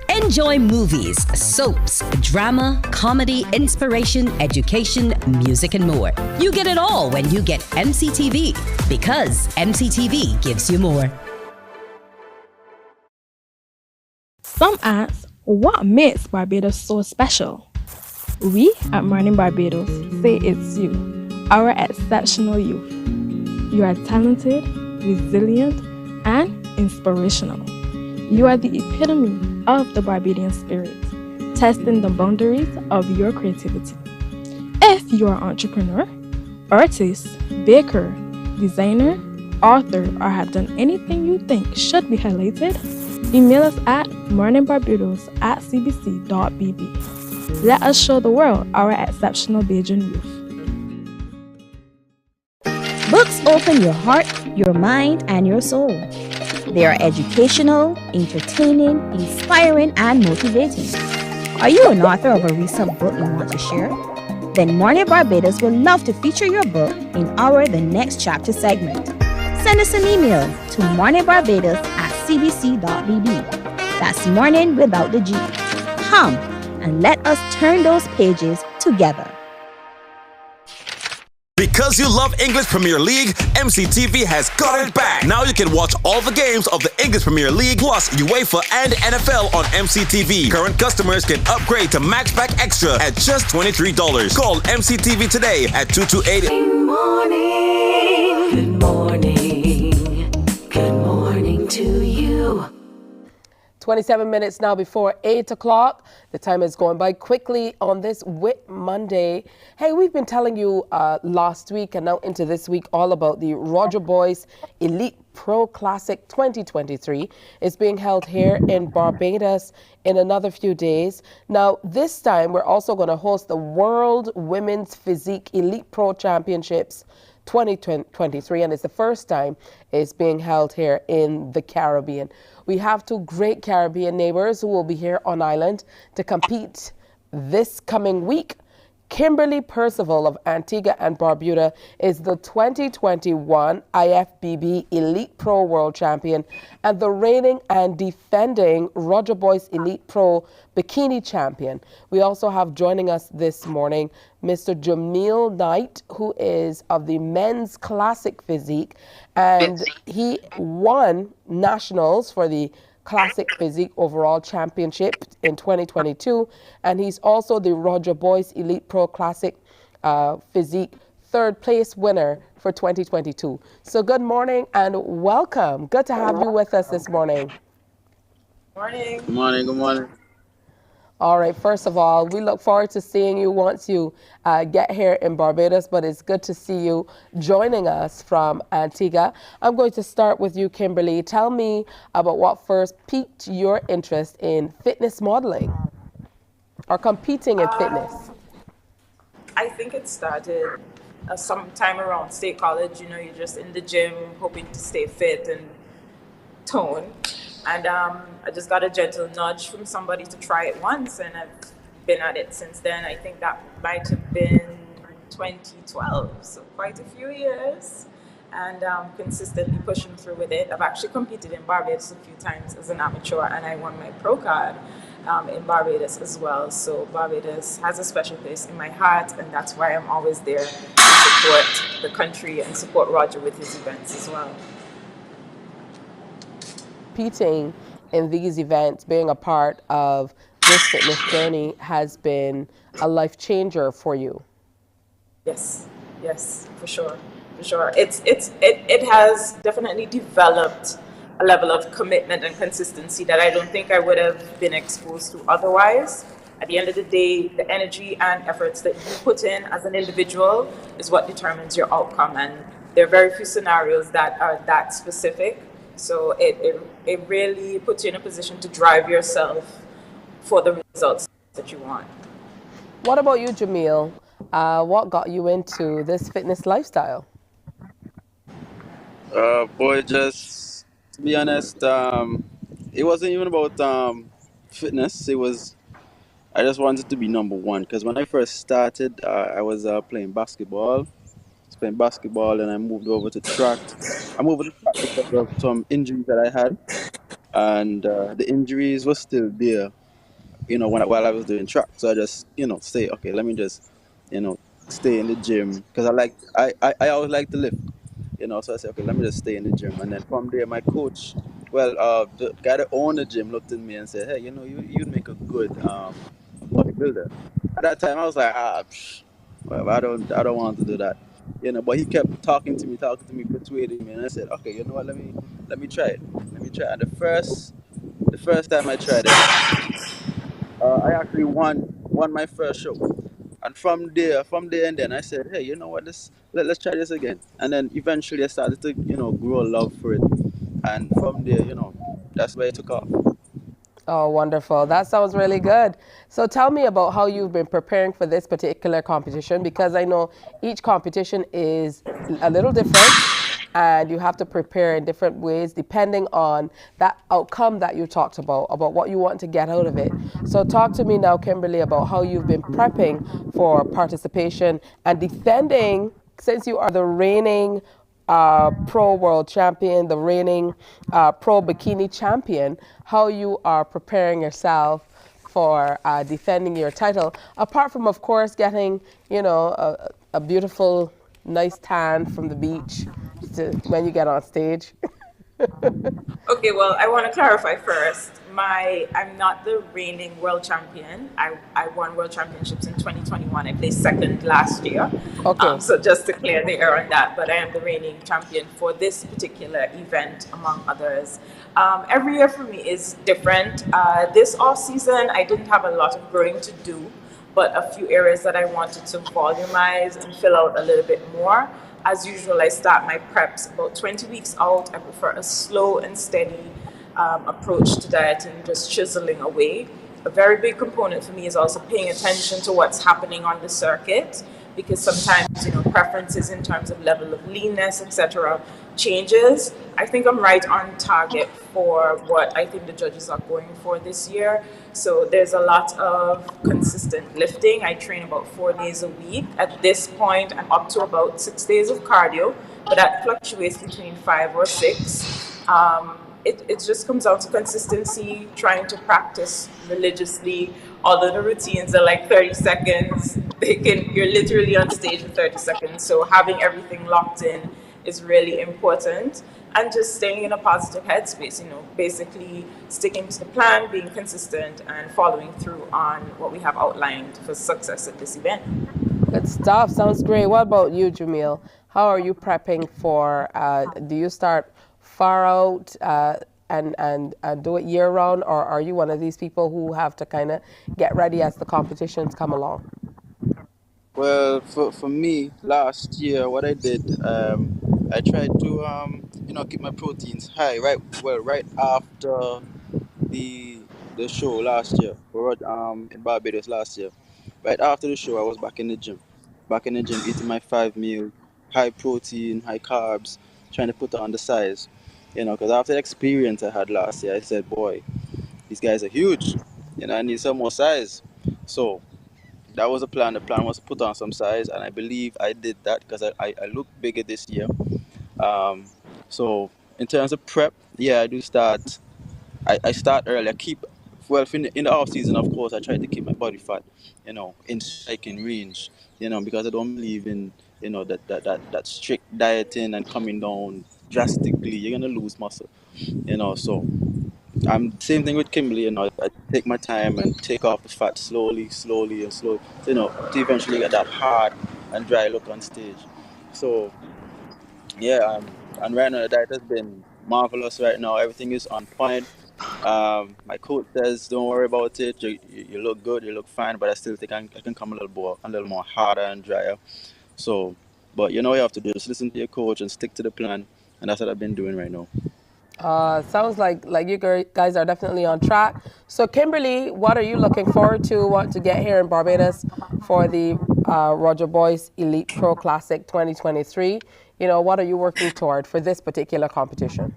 Enjoy movies, soaps, drama, comedy, inspiration, education, music, and more. You get it all when you get MCTV, because MCTV gives you more. Some ask, what makes Barbados so special? We at Mornin Barbados say it's you, our exceptional youth. You are talented, resilient, and inspirational. You are the epitome of the Barbadian spirit, testing the boundaries of your creativity. If you are an entrepreneur, artist, baker, designer, author, or have done anything you think should be highlighted, email us at morninbarbados@cbc.bb. Let us show the world our exceptional Bajan youth. Books open your heart, your mind, and your soul. They are educational, entertaining, inspiring, and motivating. Are you an author of a recent book you want to share? then Morning Barbados would love to feature your book in our The Next Chapter segment. Send us an email to morninbarbados@cbc.bb. That's morning without the G. Come and let us turn those pages together. Because you love English Premier League, MCTV has got it back. Now you can watch all the games of the English Premier League plus UEFA and NFL on MCTV. Current customers can upgrade to Max Pack Extra at just $23. Call MCTV today at 228. Good morning. Good morning. Good morning to you. 27 minutes now before 8 o'clock. The time is going by quickly on this Whit Monday. Hey, we've been telling you last week and now into this week all about the Roger Boys Elite Pro Classic 2023. It's being held here in Barbados in another few days. Now, this time we're also going to host the World Women's Physique Elite Pro Championships 2023, and it's the first time it's being held here in the Caribbean. We have two great Caribbean neighbors who will be here on island to compete this coming week. Kimberly Percival of Antigua and Barbuda is the 2021 IFBB Elite Pro World Champion and the reigning and defending Roger Boys Elite Pro Bikini Champion. We also have joining us this morning Mr. Jamil Knight, who is of the Men's Classic Physique, and he won nationals for the Classic Physique Overall Championship in 2022, and he's also the Roger Boys Elite Pro Classic Physique third place winner for 2022. So good morning and welcome. Good to have you with us this morning. Morning. Good morning. Good morning. All right, first of all, we look forward to seeing you once you get here in Barbados, but it's good to see you joining us from Antigua. I'm going to start with you, Kimberly. Tell me about what first piqued your interest in fitness modeling or competing in fitness. I think it started sometime around State College. You know, you're just in the gym hoping to stay fit and toned. And I just got a gentle nudge from somebody to try it once, and I've been at it since then. I think that might have been 2012, so quite a few years, and consistently pushing through with it. I've actually competed in Barbados a few times as an amateur, and I won my pro card in Barbados as well. So Barbados has a special place in my heart, and that's why I'm always there to support the country and support Roger with his events as well. Competing in these events, being a part of this fitness journey has been a life changer for you. Yes, for sure. It has definitely developed a level of commitment and consistency that I don't think I would have been exposed to otherwise. At the end of the day, the energy and efforts that you put in as an individual is what determines your outcome, and there are very few scenarios that are that specific. So it really puts you in a position to drive yourself for the results that you want. What about you, Jamil? What got you into this fitness lifestyle? Just to be honest, it wasn't even about fitness. I just wanted to be number one, because when I first started, I was playing basketball. And I moved over to track. I moved over to track because of some injuries that I had, and the injuries were still there, while I was doing track. So I just, say, okay, let me just, stay in the gym, because I always like to lift, So I said, okay, let me just stay in the gym. And then from there, my coach, the guy that owned the gym looked at me and said, hey, you'd make a good bodybuilder. At that time, I was like, well, I don't want to do that. But he kept talking to me, persuading me, and I said, okay, you know what, let me try it. And the first time I tried it, I actually won my first show. And from there and then I said, hey, you know what, let's try this again. And then eventually I started to, grow a love for it. And from there, that's where it took off. Oh, wonderful. That sounds really good. So tell me about how you've been preparing for this particular competition, because I know each competition is a little different. and you have to prepare in different ways depending on that outcome that you talked about what you want to get out of it. So talk to me now, Kimberly, about how you've been prepping for participation and defending, since you are the reigning pro world champion, the reigning pro bikini champion, how you are preparing yourself for defending your title, apart from, of course, getting, a beautiful, nice tan from the beach when you get on stage. Okay, well, I want to clarify first. I'm not the reigning world champion. I won world championships in 2021. I placed second last year. Okay. So just to clear the air on that, but I am the reigning champion for this particular event, among others. Every year for me is different. This off season, I didn't have a lot of growing to do, but a few areas that I wanted to volumize and fill out a little bit more. As usual, I start my preps about 20 weeks out. I prefer a slow and steady approach to dieting, just chiseling away. A very big component for me is also paying attention to what's happening on the circuit, because sometimes, preferences in terms of level of leanness, etc., changes. I think I'm right on target for what I think the judges are going for this year. So there's a lot of consistent lifting. I train about 4 days a week. At this point, I'm up to about 6 days of cardio, but that fluctuates between 5 or 6. It just comes down to consistency, trying to practice religiously. Although the routines are like 30 seconds, you're literally on stage in 30 seconds. So having everything locked in is really important, and just staying in a positive headspace, basically sticking to the plan, being consistent, and following through on what we have outlined for success at this event. Good stuff. Sounds great. What about you, Jamil? How are you prepping for, do you start far out and do it year round, or are you one of these people who have to kind of get ready as the competitions come along? Well, for me, last year, what I did, I tried to, keep my proteins high. Right after the the show last year, we were in Barbados last year. Right after the show, I was back in the gym, eating my 5 meal, high protein, high carbs, trying to put on the size. Because after the experience I had last year, I said, boy, these guys are huge. I need some more size. So that was the plan. The plan was to put on some size, and I believe I did that because I look bigger this year. Um, so in terms of prep, yeah, I do start. I start early. In the off season, of course, I try to keep my body fat, in striking range, because I don't believe in, that strict dieting and coming down drastically. You're gonna lose muscle, So I'm same thing with Kimberly. I take my time and take off the fat slowly, slowly, and slowly. To eventually get that hard and dry look on stage. So yeah, and right now the diet has been marvelous. Right now, everything is on point. My coach says, "Don't worry about it. You look good. You look fine." But I still think I can come a little more harder and drier. So, but you have to do, just listen to your coach and stick to the plan, and that's what I've been doing right now. Sounds like you guys are definitely on track. So Kimberly, what are you looking forward to? Want to get here in Barbados for the Roger Boyce Elite Pro Classic 2023? What are you working toward for this particular competition?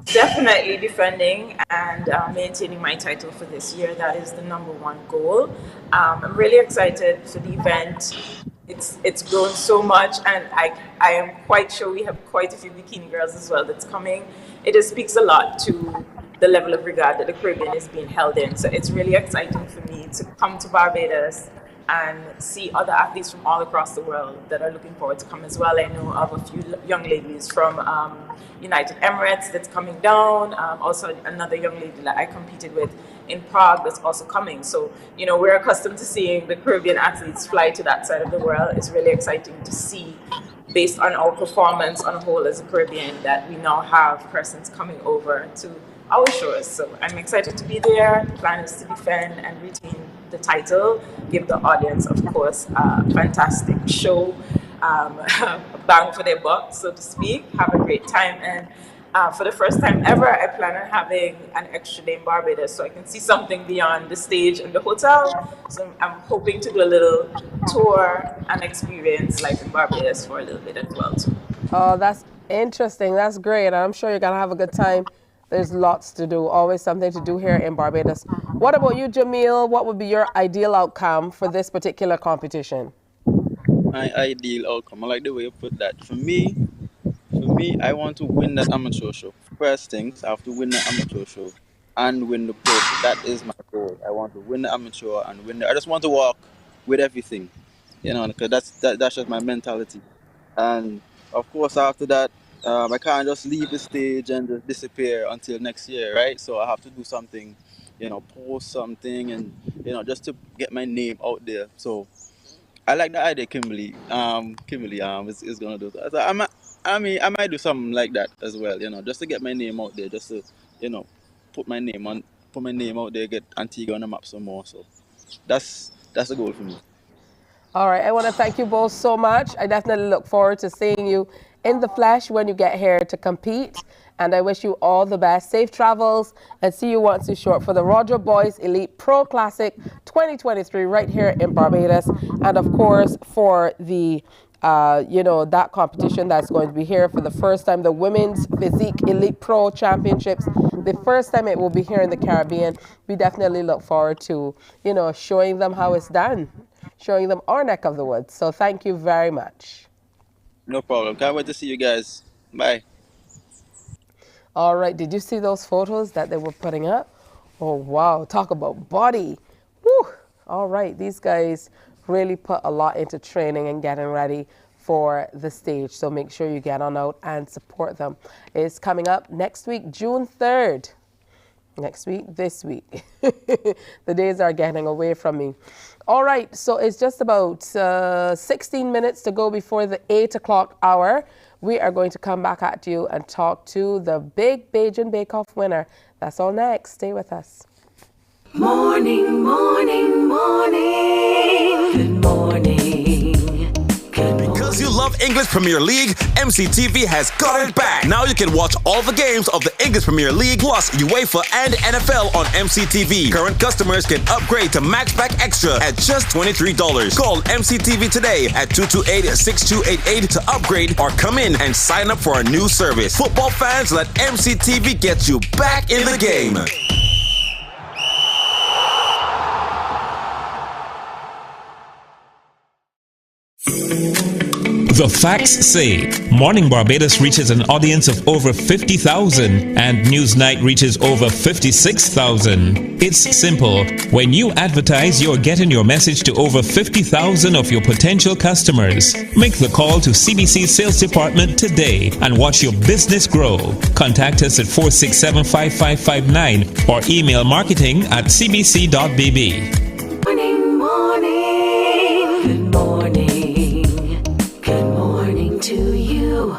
Definitely defending and maintaining my title for this year. That is the #1 goal. I'm really excited for the event. It's grown so much, and I am quite sure we have quite a few bikini girls as well that's coming. It just speaks a lot to the level of regard that the Caribbean is being held in. So it's really exciting for me to come to Barbados and see other athletes from all across the world that are looking forward to come as well. I know of a few young ladies from United Emirates that's coming down. Also another young lady that I competed with in Prague that's also coming. So, we're accustomed to seeing the Caribbean athletes fly to that side of the world. It's really exciting to see, based on our performance on a whole as a Caribbean, that we now have persons coming over to our shores. So I'm excited to be there. The plan is to defend and retain the title, give the audience, of course, a fantastic show, a bang for their buck, so to speak, have a great time. And for the first time ever, I plan on having an extra day in Barbados so I can see something beyond the stage and the hotel. So I'm hoping to do a little tour and experience life in Barbados for a little bit as well too. Oh, that's interesting. That's great. I'm sure you're going to have a good time. There's lots to do, always something to do here in Barbados. What about you, Jamil? What would be your ideal outcome for this particular competition? My ideal outcome, I like the way you put that. For me, I want to win that amateur show. First things, I have to win the amateur show and win the pro show. That is my goal. I want to win the amateur and win the. I just want to walk with everything, because that's just my mentality. And of course, after that, I can't just leave the stage and just disappear until next year, right? So I have to do something, post something, and just to get my name out there. So I like the idea Kimberly is gonna do that. So I might do something like that as well, just to get my name out there, just to, you know, put my name out there, get Antigua on the map some more. So that's the goal for me. All right, I want to thank you both so much. I definitely look forward to seeing you in the flesh when you get here to compete. And I wish you all the best. Safe travels, and see you once too short for the Roger Boys Elite Pro Classic 2023 right here in Barbados. And of course, for the that competition that's going to be here for the first time, the Women's Physique Elite Pro Championships, the first time it will be here in the Caribbean. We definitely look forward to, showing them how it's done, showing them our neck of the woods. So thank you very much. No problem. Can't wait to see you guys. Bye. All right, did you see those photos that they were putting up? Oh, wow, talk about body. Woo. All right, these guys really put a lot into training and getting ready for the stage. So make sure you get on out and support them. It's coming up next week, June 3rd. Next week, this week. The days are getting away from me. All right, so it's just about 16 minutes to go before the 8 o'clock hour. We are going to come back at you and talk to the big Bajan Bake Off winner. That's all next. Stay with us. Morning, morning, morning. Good morning. Because you love English Premier League, MCTV has got it back. Now you can watch all the games of the English Premier League plus UEFA and NFL on MCTV. Current customers can upgrade to Max Pack Extra at just $23. Call MCTV today at 228-6288 to upgrade or come in and sign up for a new service. Football fans, let MCTV get you back in the game. The facts say Morning Barbados reaches an audience of over 50,000 and Newsnight reaches over 56,000. It's simple. When you advertise, you're getting your message to over 50,000 of your potential customers. Make the call to CBC Sales Department today and watch your business grow. Contact us at 467-5559 or email marketing@cbc.bb. Morning, morning. Good morning. Good morning to you.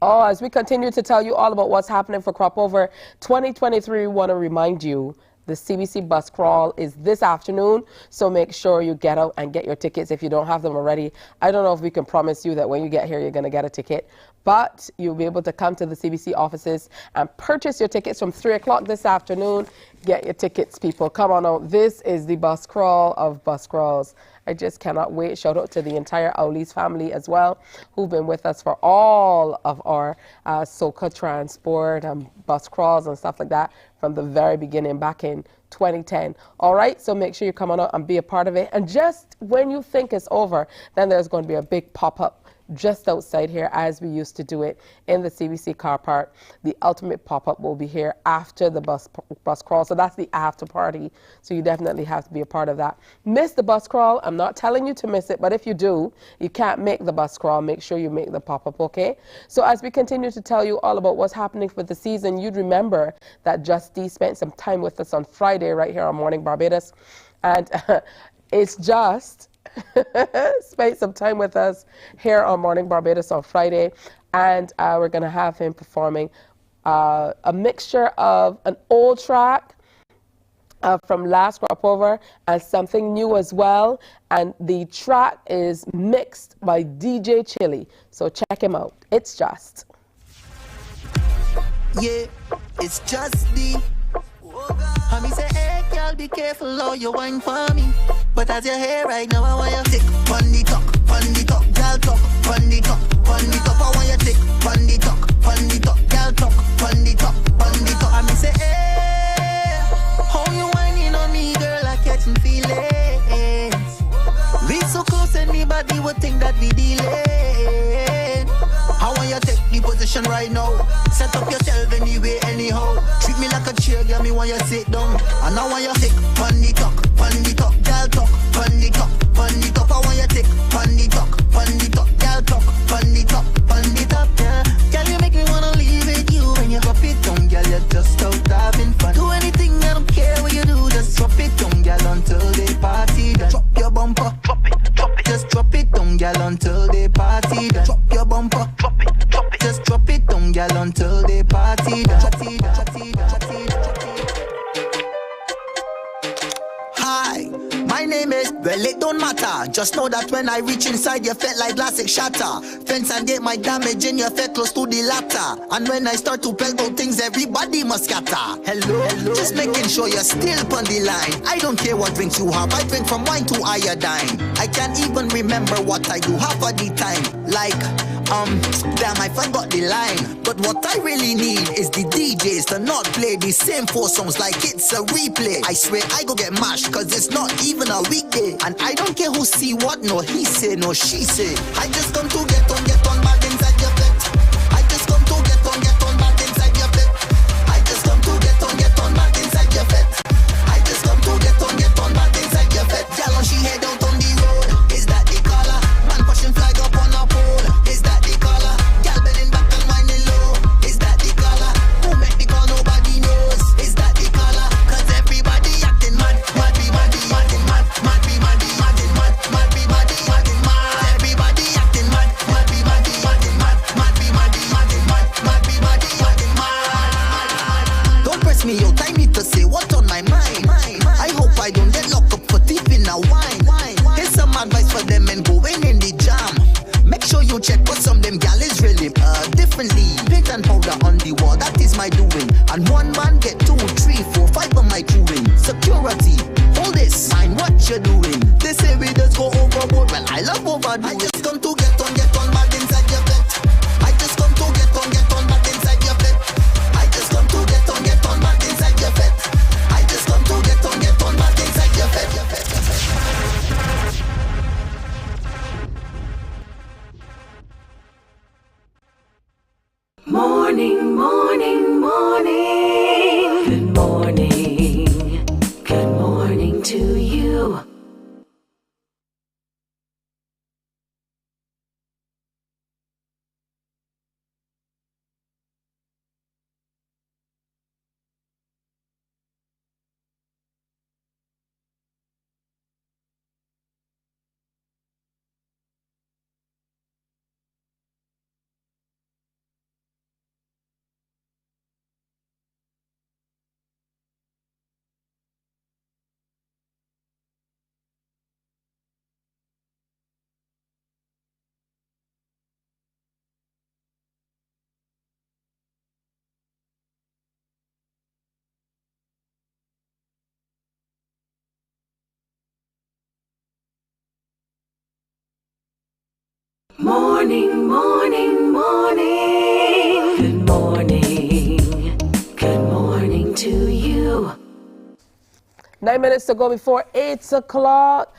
Oh, as we continue to tell you all about what's happening for Crop Over 2023, we want to remind you the CBC bus crawl is this afternoon, so make sure you get out and get your tickets if you don't have them already. I don't know if we can promise you that when you get here you're going to get a ticket, but you'll be able to come to the CBC offices and purchase your tickets from 3 o'clock this afternoon. Get your tickets, people. Come on out. This is the bus crawl of bus crawls. I just cannot wait. Shout out to the entire Aulis family as well, who've been with us for all of our SoCa transport and bus crawls and stuff like that from the very beginning back in 2010. All right, so make sure you come on out and be a part of it. And just when you think it's over, then there's going to be a big pop-up just outside here, as we used to do it in the CBC car park. The ultimate pop-up will be here after the bus crawl, so that's the after party, so you definitely have to be a part of that. Miss the bus crawl. I'm not telling you to miss it, but if you do, you can't make the bus crawl, make sure you make the pop-up, okay? So as we continue to tell you all about what's happening for the season, you'd remember that Justy spent some time with us on Friday right here on Morning Barbados, and it's just spent some time with us here on Morning Barbados on Friday, and we're going to have him performing a mixture of an old track from last Crop Over and something new as well, and the track is mixed by DJ Chili, so check him out. It's just. Yeah, it's just the Homie say, hey, girl, be careful how you wine for me. But as you're here right now, I want you tick, pon the top, girl top, pon the top, on the top. I me say, hey, how you whining on me, girl? I catching feelings. We so close, anybody would think that we dealing. How want you take the position right now? Set up yourself anyway, anyhow. Treat me like a chair, girl, me want you sit down. And I want you take on the top, girl talk, on the top, I want you take on the top, girl talk, on the top, yeah. Girl, you make me wanna leave with you when you drop it down, girl, you're just out having fun. Do anything, I don't care what you do, just drop it down, girl, until the party done. Drop your bumper, drop it, just drop it down, girl, until the party done. Drop your bumper, drop it, just drop it down, girl, until the party done. Hi, my name is, well, it don't matter. Just know that when I reach inside, you felt like glass shatter. Fence and get my damage in, you felt close to the latter. And when I start to pelt out things, everybody must scatter. Hello, just making sure you're still on the line. I don't care what drinks you have, I drink from wine to iodine. I can't even remember what I do half of the time. Like, damn, I forgot the line. But what I really need is the DJs to not play the same 4 songs like it's a replay. I swear I go get mashed, cause it's not even a weekday. And I don't care who see what, no he say, no she say. I just come to get on bad inside your bed. I just come to get on bad inside your bed. I just come to get on bad inside your bed. I just come to get on bad inside your bed. Girl, on she head out on the road. Is that the color? Man pushing flag up on a pole. Is that the color? Girl bending back and whining low. Is that the color? Who make the call? Nobody knows. Is that the color? Cause everybody acting mad, mad be mad, mad, mad be mad, mad, mad be mad, mad. Everybody acting mad, mad be mad, mad, mad be mad, mad be mad. Don't press me out, I need to say what's on my mind. I hope I don't get locked up for thief in a wine. Here's some advice for them and going in the jam. Make sure you check what some them gal is really differently. Paint and powder on the wall, that is my doing. And one man get 2, 3, 4, 5 of my crewing. Security, hold this, mind what you're doing. They say we just go overboard, well I love overdoing. I just come to get on bad inside your bed. I just come to get on bad inside your bed. I just come to get on bad inside your bed. I just come to get on bad inside your bed. Morning, morning, morning. Good morning. Good morning to you. Morning, morning, morning. Good morning. Good morning to you. 9 minutes to go before 8 o'clock.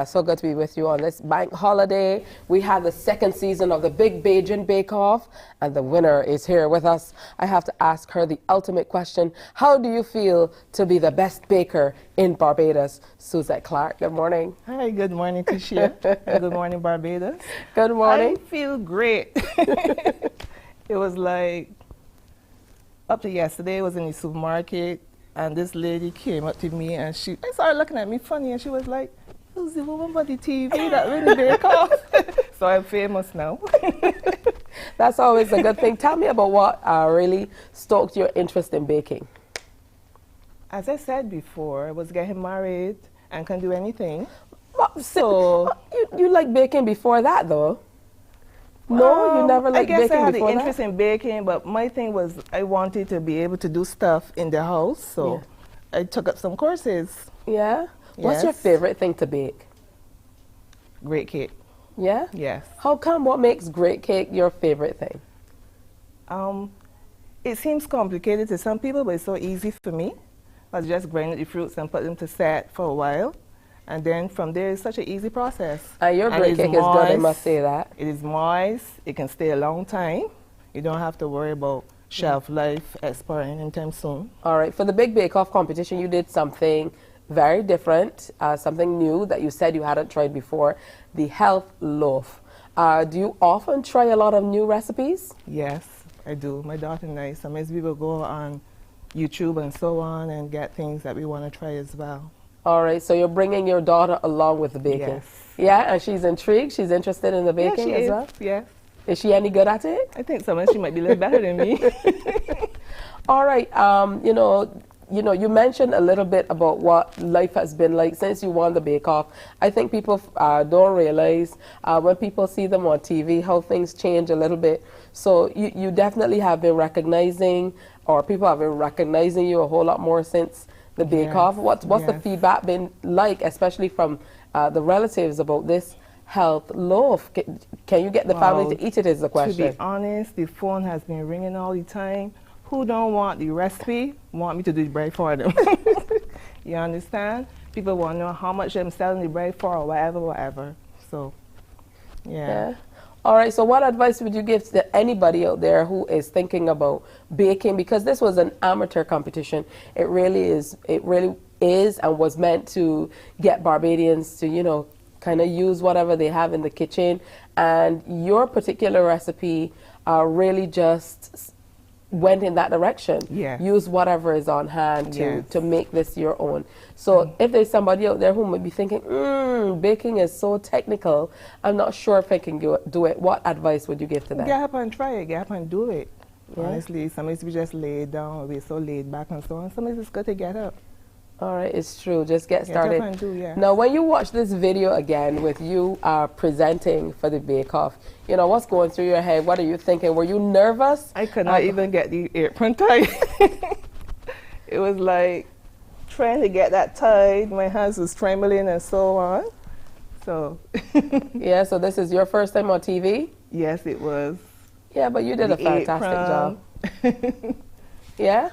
So good to be with you on this bank holiday. We have the second season of the Big Bajan Bake Off, and the winner is here with us. I have to ask her the ultimate question. How do you feel to be the best baker in Barbados? Suzette Clark, good morning. Hi, good morning, Tishia. Good morning, Barbados. Good morning. I feel great. It was like, up to yesterday, I was in the supermarket, and this lady came up to me, and I started looking at me funny, and she was like, who's the woman by the TV that really bake off? So I'm famous now. That's always a good thing. Tell me about what really stoked your interest in baking. As I said before, I was getting married and can do anything. So you like baking before that, though? No, you never liked baking before that? I guess I had the interest in baking, but my thing was I wanted to be able to do stuff in the house, so I took up some courses. Yeah? What's your favorite thing to bake? Great cake. Yeah? Yes. How come? What makes great cake your favorite thing? It seems complicated to some people, but it's so easy for me. I just grind the fruits and put them to set for a while. And then from there, it's such an easy process. Your bread cake is good, I must say that. It is moist. It can stay a long time. You don't have to worry about shelf life expiring anytime soon. All right, for the Big Bake Off competition, you did something very different, something new that you said you hadn't tried before, the health loaf. Do you often try a lot of new recipes? Yes, I do. My daughter and I, sometimes we will go on YouTube and so on and get things that we want to try as well. All right, so you're bringing your daughter along with the baking. Yes. Yeah, and she's intrigued, she's interested in the baking as well? Yes. Is she any good at it? I think sometimes she might be a little better than me. All right, you mentioned a little bit about what life has been like since you won the Bake Off. I think people don't realize when people see them on TV how things change a little bit. So you definitely have been recognizing, or people have been recognizing you a whole lot more since the Bake Off. What's the feedback been like, especially from the relatives about this health loaf? Can you get the family to eat it is the question. To be honest, the phone has been ringing all the time. Who don't want the recipe want me to do the bread for them. You understand? People want to know how much I'm selling the bread for or whatever. So, yeah. All right, so what advice would you give to anybody out there who is thinking about baking? Because this was an amateur competition. It really is and was meant to get Barbadians to, kind of use whatever they have in the kitchen. And your particular recipe really just went in that direction. Yeah. Use whatever is on hand to make this your own. So if there's somebody out there who might be thinking, baking is so technical, I'm not sure if I can do it, what advice would you give to them? Get up and try it. Get up and do it. Yeah. Honestly, sometimes we just lay down, we're so laid back and so on. Sometimes it's good to get up. All right, it's true. Just get started. Get up and do, yeah. Now, when you watch this video again with you presenting for the Bake Off, what's going through your head? What are you thinking? Were you nervous? I could not even get the apron tied. It was like trying to get that tied. My hands was trembling and so on. So. Yeah, so this is your first time on TV? Yes, it was. Yeah, but you did a fantastic job. Yeah?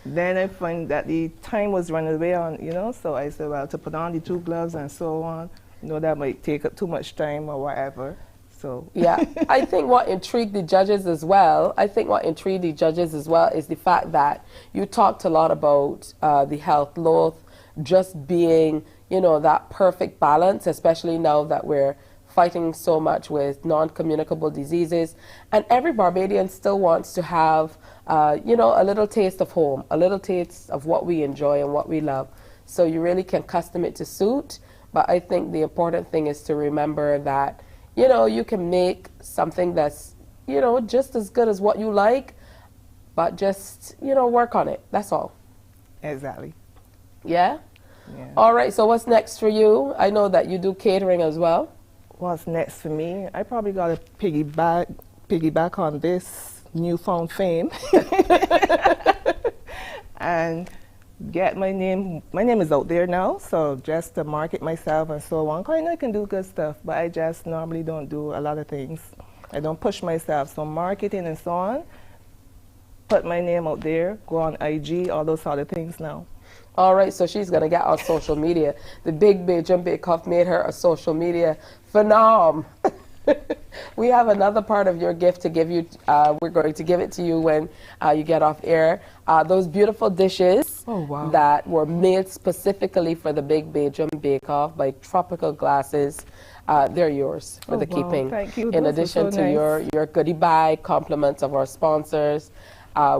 Then I find that the time was running away on, so I said, well, to put on the 2 gloves and so on, that might take up too much time or whatever. So. Yeah, I think what intrigued the judges as well, is the fact that you talked a lot about the health loaf just being, that perfect balance, especially now that we're fighting so much with non-communicable diseases. And every Barbadian still wants to have, a little taste of home, a little taste of what we enjoy and what we love. So you really can custom it to suit. But I think the important thing is to remember that, you can make something that's, just as good as what you like, but just, work on it. That's all. Exactly. Yeah? Yeah. All right, so what's next for you? I know that you do catering as well. What's next for me? I probably got to piggyback on this newfound fame and get my name. My name is out there now, so just to market myself and so on. Cause I know I can do good stuff, but I just normally don't do a lot of things. I don't push myself, so marketing and so on. Put my name out there, go on IG, all those sort of things now. All right, so she's gonna get on social media. The Big Bajan Bake Off made her a social media phenom. We have another part of your gift to give you. We're going to give it to you when you get off air. Those beautiful dishes that were made specifically for the Big Bajan Bake Off by Tropical Glasses. They're yours for the keeping. Thank you. In addition to your goodie bag, compliments of our sponsors,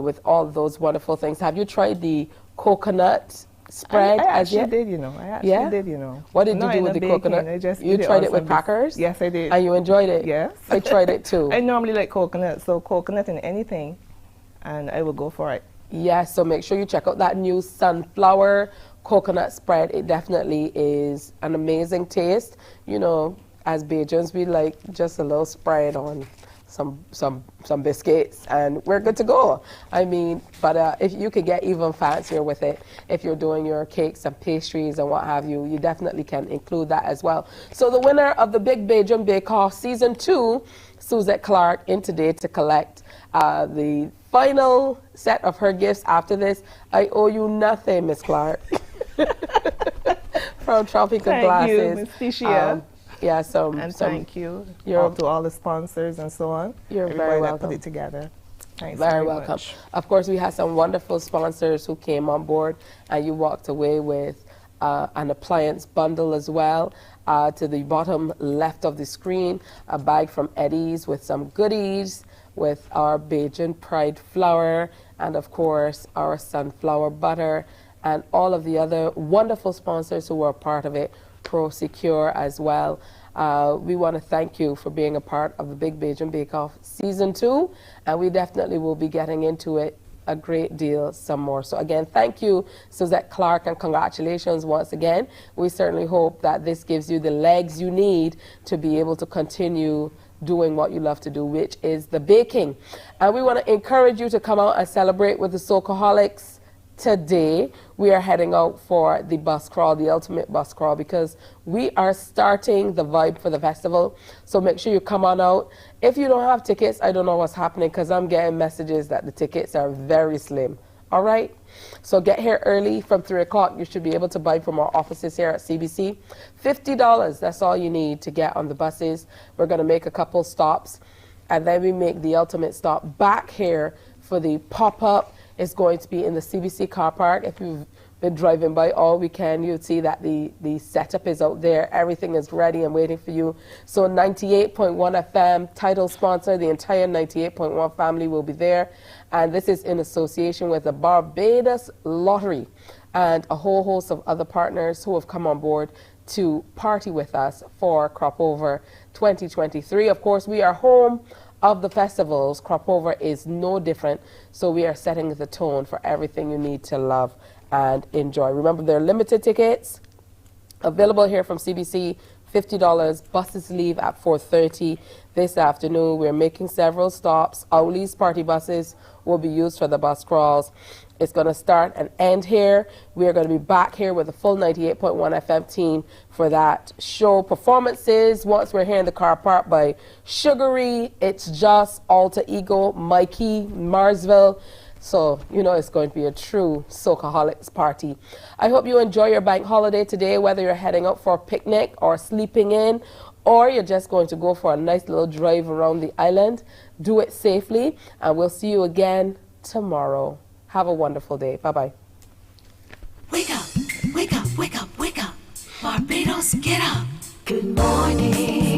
with all those wonderful things. Have you tried the coconut spread? I actually did, I actually did, What did you do with the coconut? You tried it with crackers? Yes, I did. And you enjoyed it? Yes. I tried it too. I normally like coconut, so coconut in anything, and I will go for it. Yes, so make sure you check out that new sunflower coconut spread. It definitely is an amazing taste. As Bajans, we like just a little spread on some biscuits, and we're good to go. I mean, but if you could get even fancier with it, if you're doing your cakes and pastries and what have you, you definitely can include that as well. So the winner of the Big Bajan Bake Off Season 2, Suzette Clark, in today to collect the final set of her gifts. After this, I owe you nothing, Miss Clark. From Tropical Glasses. Thank you, Miss Ticia. Yeah, thank you to all the sponsors and so on. You're Everybody very that welcome. put it together. Thanks Very welcome. much. Of course, we had some wonderful sponsors who came on board, and you walked away with an appliance bundle as well. To the bottom left of the screen, a bag from Eddie's with some goodies, with our Bajan Pride flour, and of course our sunflower butter, and all of the other wonderful sponsors who were a part of it, Pro Secure as well. We want to thank you for being a part of the Big Bajan Bake Off Season 2, and we definitely will be getting into it a great deal some more. So again, thank you, Suzette Clark, and congratulations once again. We certainly hope that this gives you the legs you need to be able to continue doing what you love to do, which is the baking. And we want to encourage you to come out and celebrate with the Socoholics. Today, we are heading out for the bus crawl, the ultimate bus crawl, because we are starting the vibe for the festival. So make sure you come on out. If you don't have tickets, I don't know what's happening, because I'm getting messages that the tickets are very slim. All right? So get here early from 3 o'clock. You should be able to buy from our offices here at CBC. $50, that's all you need to get on the buses. We're going to make a couple stops, and then we make the ultimate stop back here for the pop-up. It's going to be in the CBC car park. If you've been driving by all weekend, you'll see that the setup is out there. Everything is ready and waiting for you. So 98.1 FM, title sponsor, the entire 98.1 family will be there. And this is in association with the Barbados Lottery and a whole host of other partners who have come on board to party with us for Crop Over 2023. Of course, we are home of the festivals. Crop Over is no different, so we are setting the tone for everything you need to love and enjoy. Remember, there are limited tickets available here from CBC, $50. Buses leave at 4:30 this afternoon. We're making several stops. Owley's party buses will be used for the bus crawls. It's going to start and end here. We are going to be back here with the full 98.1 FM team for that show. Performances, once we're here in the car park, by Sugary, It's Just, Alter Ego, Mikey, Marsville. So, you know, it's going to be a true Socoholics party. I hope you enjoy your bank holiday today, whether you're heading out for a picnic or sleeping in, or you're just going to go for a nice little drive around the island. Do it safely, and we'll see you again tomorrow. Have a wonderful day. Bye-bye. Wake up, wake up, wake up, wake up. Barbados, get up. Good morning.